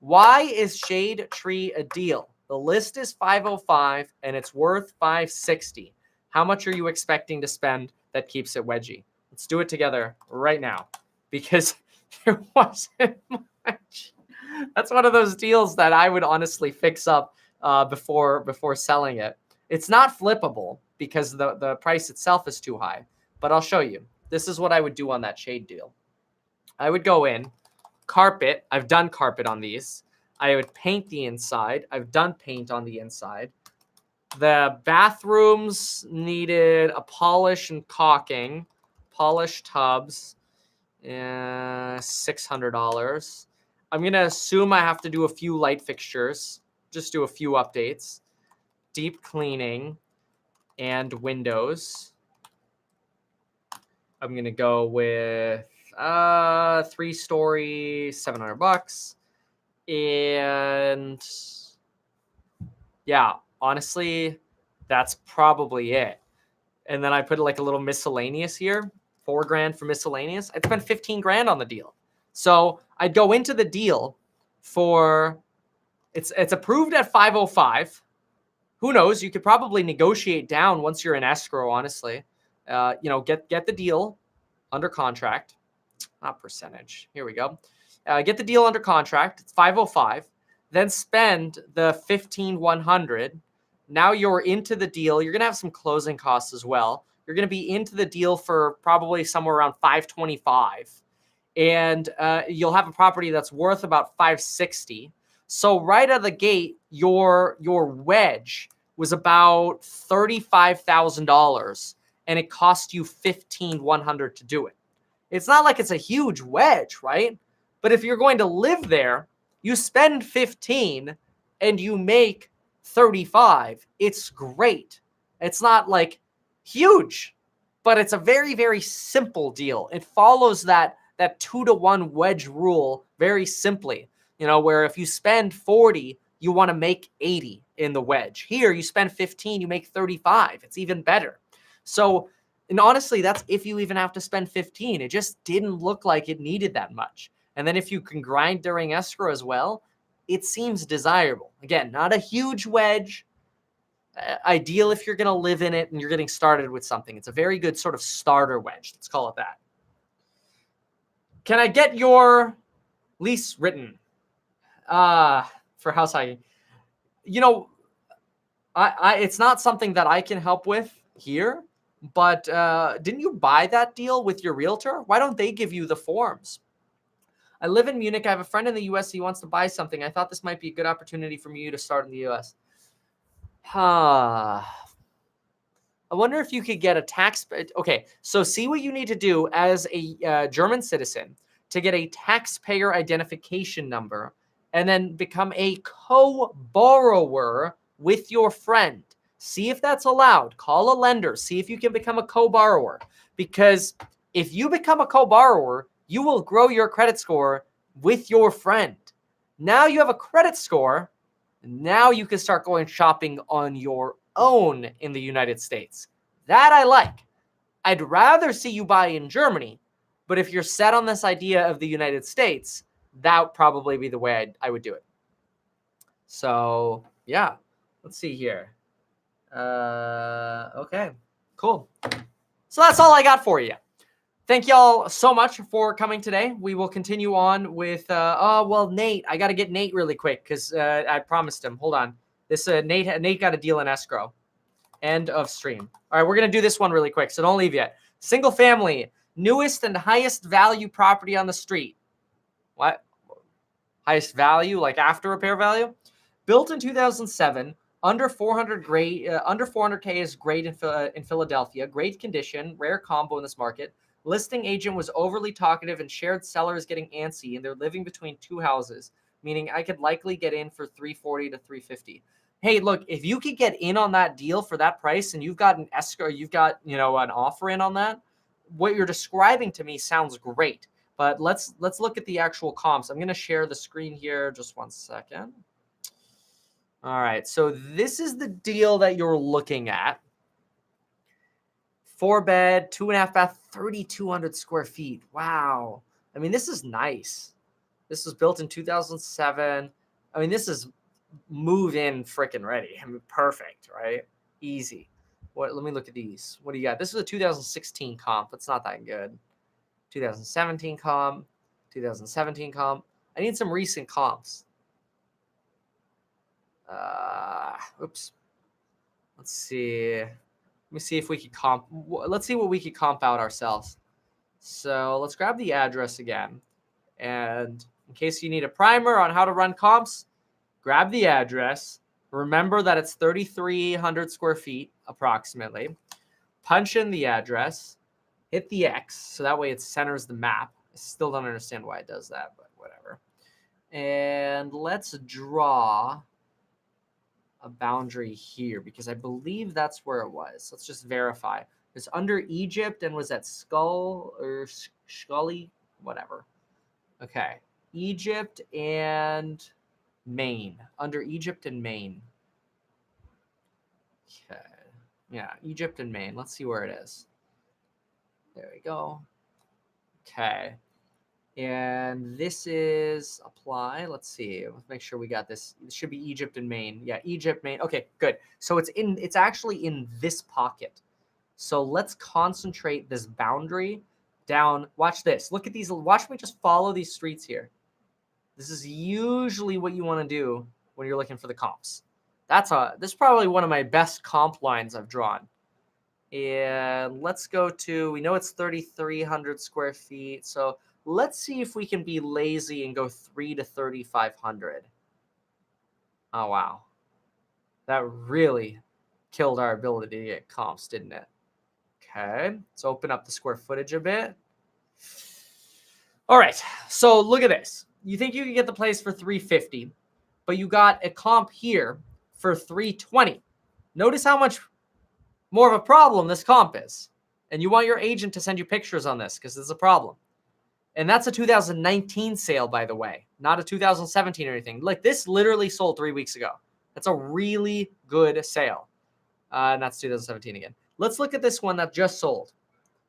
Why is Shade Tree a deal? The list is $505 and it's worth $560. How much are you expecting to spend that keeps it wedgy? Let's do it together right now because there wasn't much. That's one of those deals that I would honestly fix up before selling it. It's not flippable because the price itself is too high, but I'll show you. This is what I would do on that Shade deal. I would go in, carpet. I've done carpet on these. I would paint the inside. I've done paint on the inside. The bathrooms needed a polish and caulking, polished tubs, $600. I'm going to assume I have to do a few light fixtures, just do a few updates, deep cleaning, and windows. I'm going to go with 3-story, $700. And yeah, honestly, that's probably it. And then I put like a little miscellaneous here, $4,000 for miscellaneous. I'd spend $15,000 on the deal. So I'd go into the deal for, it's approved at $505. Who knows? You could probably negotiate down once you're in escrow, honestly. Get the deal under contract, not percentage. Here we go. Get the deal under contract. It's $505. Then spend the $15,100. Now you're into the deal. You're going to have some closing costs as well. You're going to be into the deal for probably somewhere around $525. And you'll have a property that's worth about $560. So right out of the gate, your wedge was about $35,000, and it cost you $15,100 to do it. It's not like it's a huge wedge, right? But if you're going to live there, you spend $15 and you make $35. It's great. It's not like huge, but it's a very, very simple deal. It follows that 2-to-1 wedge rule very simply. Where if you spend 40, you want to make 80 in the wedge. Here, you spend 15, you make 35. It's even better. So, and honestly, that's if you even have to spend 15. It just didn't look like it needed that much. And then if you can grind during escrow as well, it seems desirable. Again, not a huge wedge. Ideal if you're going to live in it and you're getting started with something. It's a very good sort of starter wedge. Let's call it that. Can I get your lease written for house hacking? It's not something that I can help with. here, but didn't you buy that deal with your realtor? Why don't they give you the forms? I live in Munich. I have a friend in the US. He wants to buy something. I thought this might be a good opportunity for you to start in the US. I wonder if you could get a tax. Okay, so see what you need to do as a German citizen to get a taxpayer identification number and then become a co-borrower with your friend. See if that's allowed. Call a lender. See if you can become a co-borrower. Because if you become a co-borrower, you will grow your credit score with your friend. Now you have a credit score. Now you can start going shopping on your own in the United States. That I like. I'd rather see you buy in Germany, but if you're set on this idea of the United States, that would probably be the way I would do it. So yeah, let's see here. Okay, cool. So that's all I got for you. Thank y'all so much for coming today. We will continue on with, Nate. I got to get Nate really quick because I promised him. Hold on. This Nate got a deal in escrow. End of stream. All right, we're going to do this one really quick, so don't leave yet. Single family, newest and highest value property on the street. What? Highest value, like after repair value? Built in 2007. Under 400K is great in Philadelphia. Great condition, rare combo in this market. Listing agent was overly talkative and shared seller is getting antsy, and they're living between two houses, meaning I could likely get in for 340 to 350. Hey, look, if you could get in on that deal for that price and you've got an escrow, you've got, an offer in on that, what you're describing to me sounds great. But let's look at the actual comps. I'm going to share the screen here. Just one second. All right, so this is the deal that you're looking at. 4-bed, 2.5 bath, 3,200 square feet. Wow. I mean, this is nice. This was built in 2007. I mean, this is move-in freaking ready. I mean, perfect, right? Easy. Let me look at these. What do you got? This is a 2016 comp. That's not that good. 2017 comp. 2017 comp. I need some recent comps. Oops. Let's see. Let me see if we could comp. Let's see what we could comp out ourselves. So let's grab the address again. And in case you need a primer on how to run comps, grab the address. Remember that it's 3,300 square feet approximately. Punch in the address. Hit the X. So that way it centers the map. I still don't understand why it does that, but whatever. And let's draw a boundary here because I believe that's where it was. Let's just verify. It's under Egypt and was that Skull or Scully? Whatever. Okay. Egypt and Maine. Under Egypt and Maine. Okay. Yeah, Egypt and Maine. Let's see where it is. There we go. Okay. And this is apply. Let's see. Let's make sure we got this. It should be Egypt and Maine. Yeah, Egypt, Maine. Okay, good. So it's actually in this pocket. So let's concentrate this boundary down. Watch this. Look at these. Watch me just follow these streets here. This is usually what you want to do when you're looking for the comps. This is probably one of my best comp lines I've drawn. And let's go to, we know it's 3,300 square feet. So let's see if we can be lazy and go 3 to 3,500. Oh, wow. That really killed our ability to get comps, didn't it? Okay, let's open up the square footage a bit. All right, so look at this. You think you can get the place for 350, but you got a comp here for 320. Notice how much more of a problem this comp is. And you want your agent to send you pictures on this because it's a problem. And that's a 2019 sale, by the way, not a 2017 or anything. Like this literally sold 3 weeks ago. That's a really good sale. And that's 2017 again. Let's look at this one that just sold.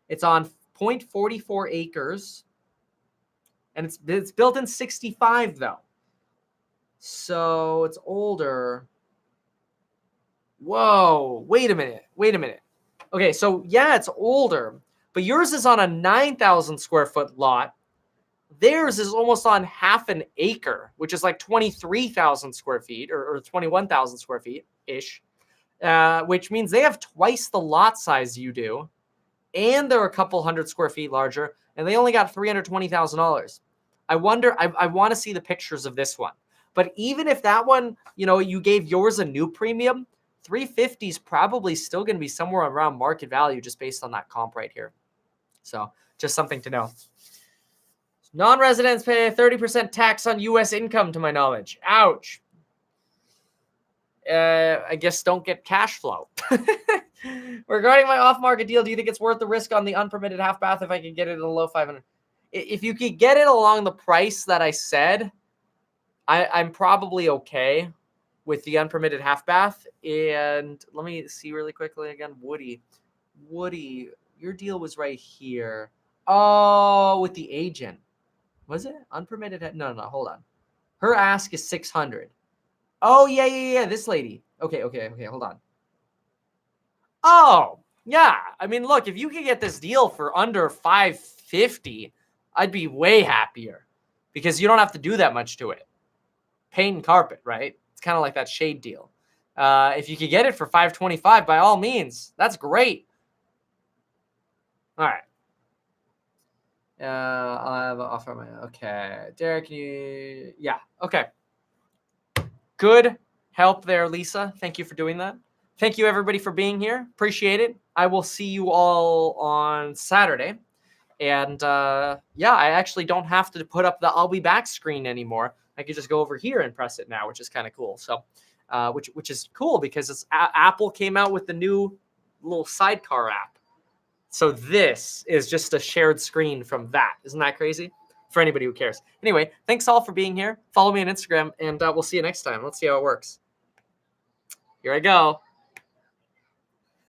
It's on 0.44 acres. And it's built in 65 though. So it's older. Whoa, wait a minute. Okay, so yeah, it's older, but yours is on a 9,000 square foot lot. Theirs is almost on half an acre, which is like 23,000 square feet or 21,000 square feet ish. which means they have twice the lot size you do, and they're a couple 100 square feet larger, and they only got $320,000. I wonder, I want to see the pictures of this one. But even if that one, you gave yours a new premium, 350 is probably still going to be somewhere around market value just based on that comp right here. So just something to know. Non-residents pay 30% tax on U.S. income, to my knowledge. Ouch. I guess don't get cash flow. Regarding my off-market deal, do you think it's worth the risk on the unpermitted half bath if I could get it at a low 500? If you could get it along the price that I said, I'm probably okay with the unpermitted half bath. And let me see really quickly again. Woody, your deal was right here. Oh, with the agent. Was it unpermitted? No, hold on. Her ask is 600. Oh, yeah. This lady. Okay. Hold on. Oh, yeah. I mean, look, if you could get this deal for under 550, I'd be way happier because you don't have to do that much to it. Paint and carpet, right? It's kind of like that shade deal. If you could get it for 525, by all means, that's great. All right. I'll have an offer my okay. Derek, yeah, okay. Good help there, Lisa. Thank you for doing that. Thank you, everybody, for being here. Appreciate it. I will see you all on Saturday. And yeah, I actually don't have to put up the I'll be back screen anymore. I can just go over here and press it now, which is kind of cool. So, which is cool because Apple came out with the new little sidecar app. So this is just a shared screen from that. Isn't that crazy? For anybody who cares. Anyway, thanks all for being here. Follow me on Instagram, and we'll see you next time. Let's see how it works. Here I go.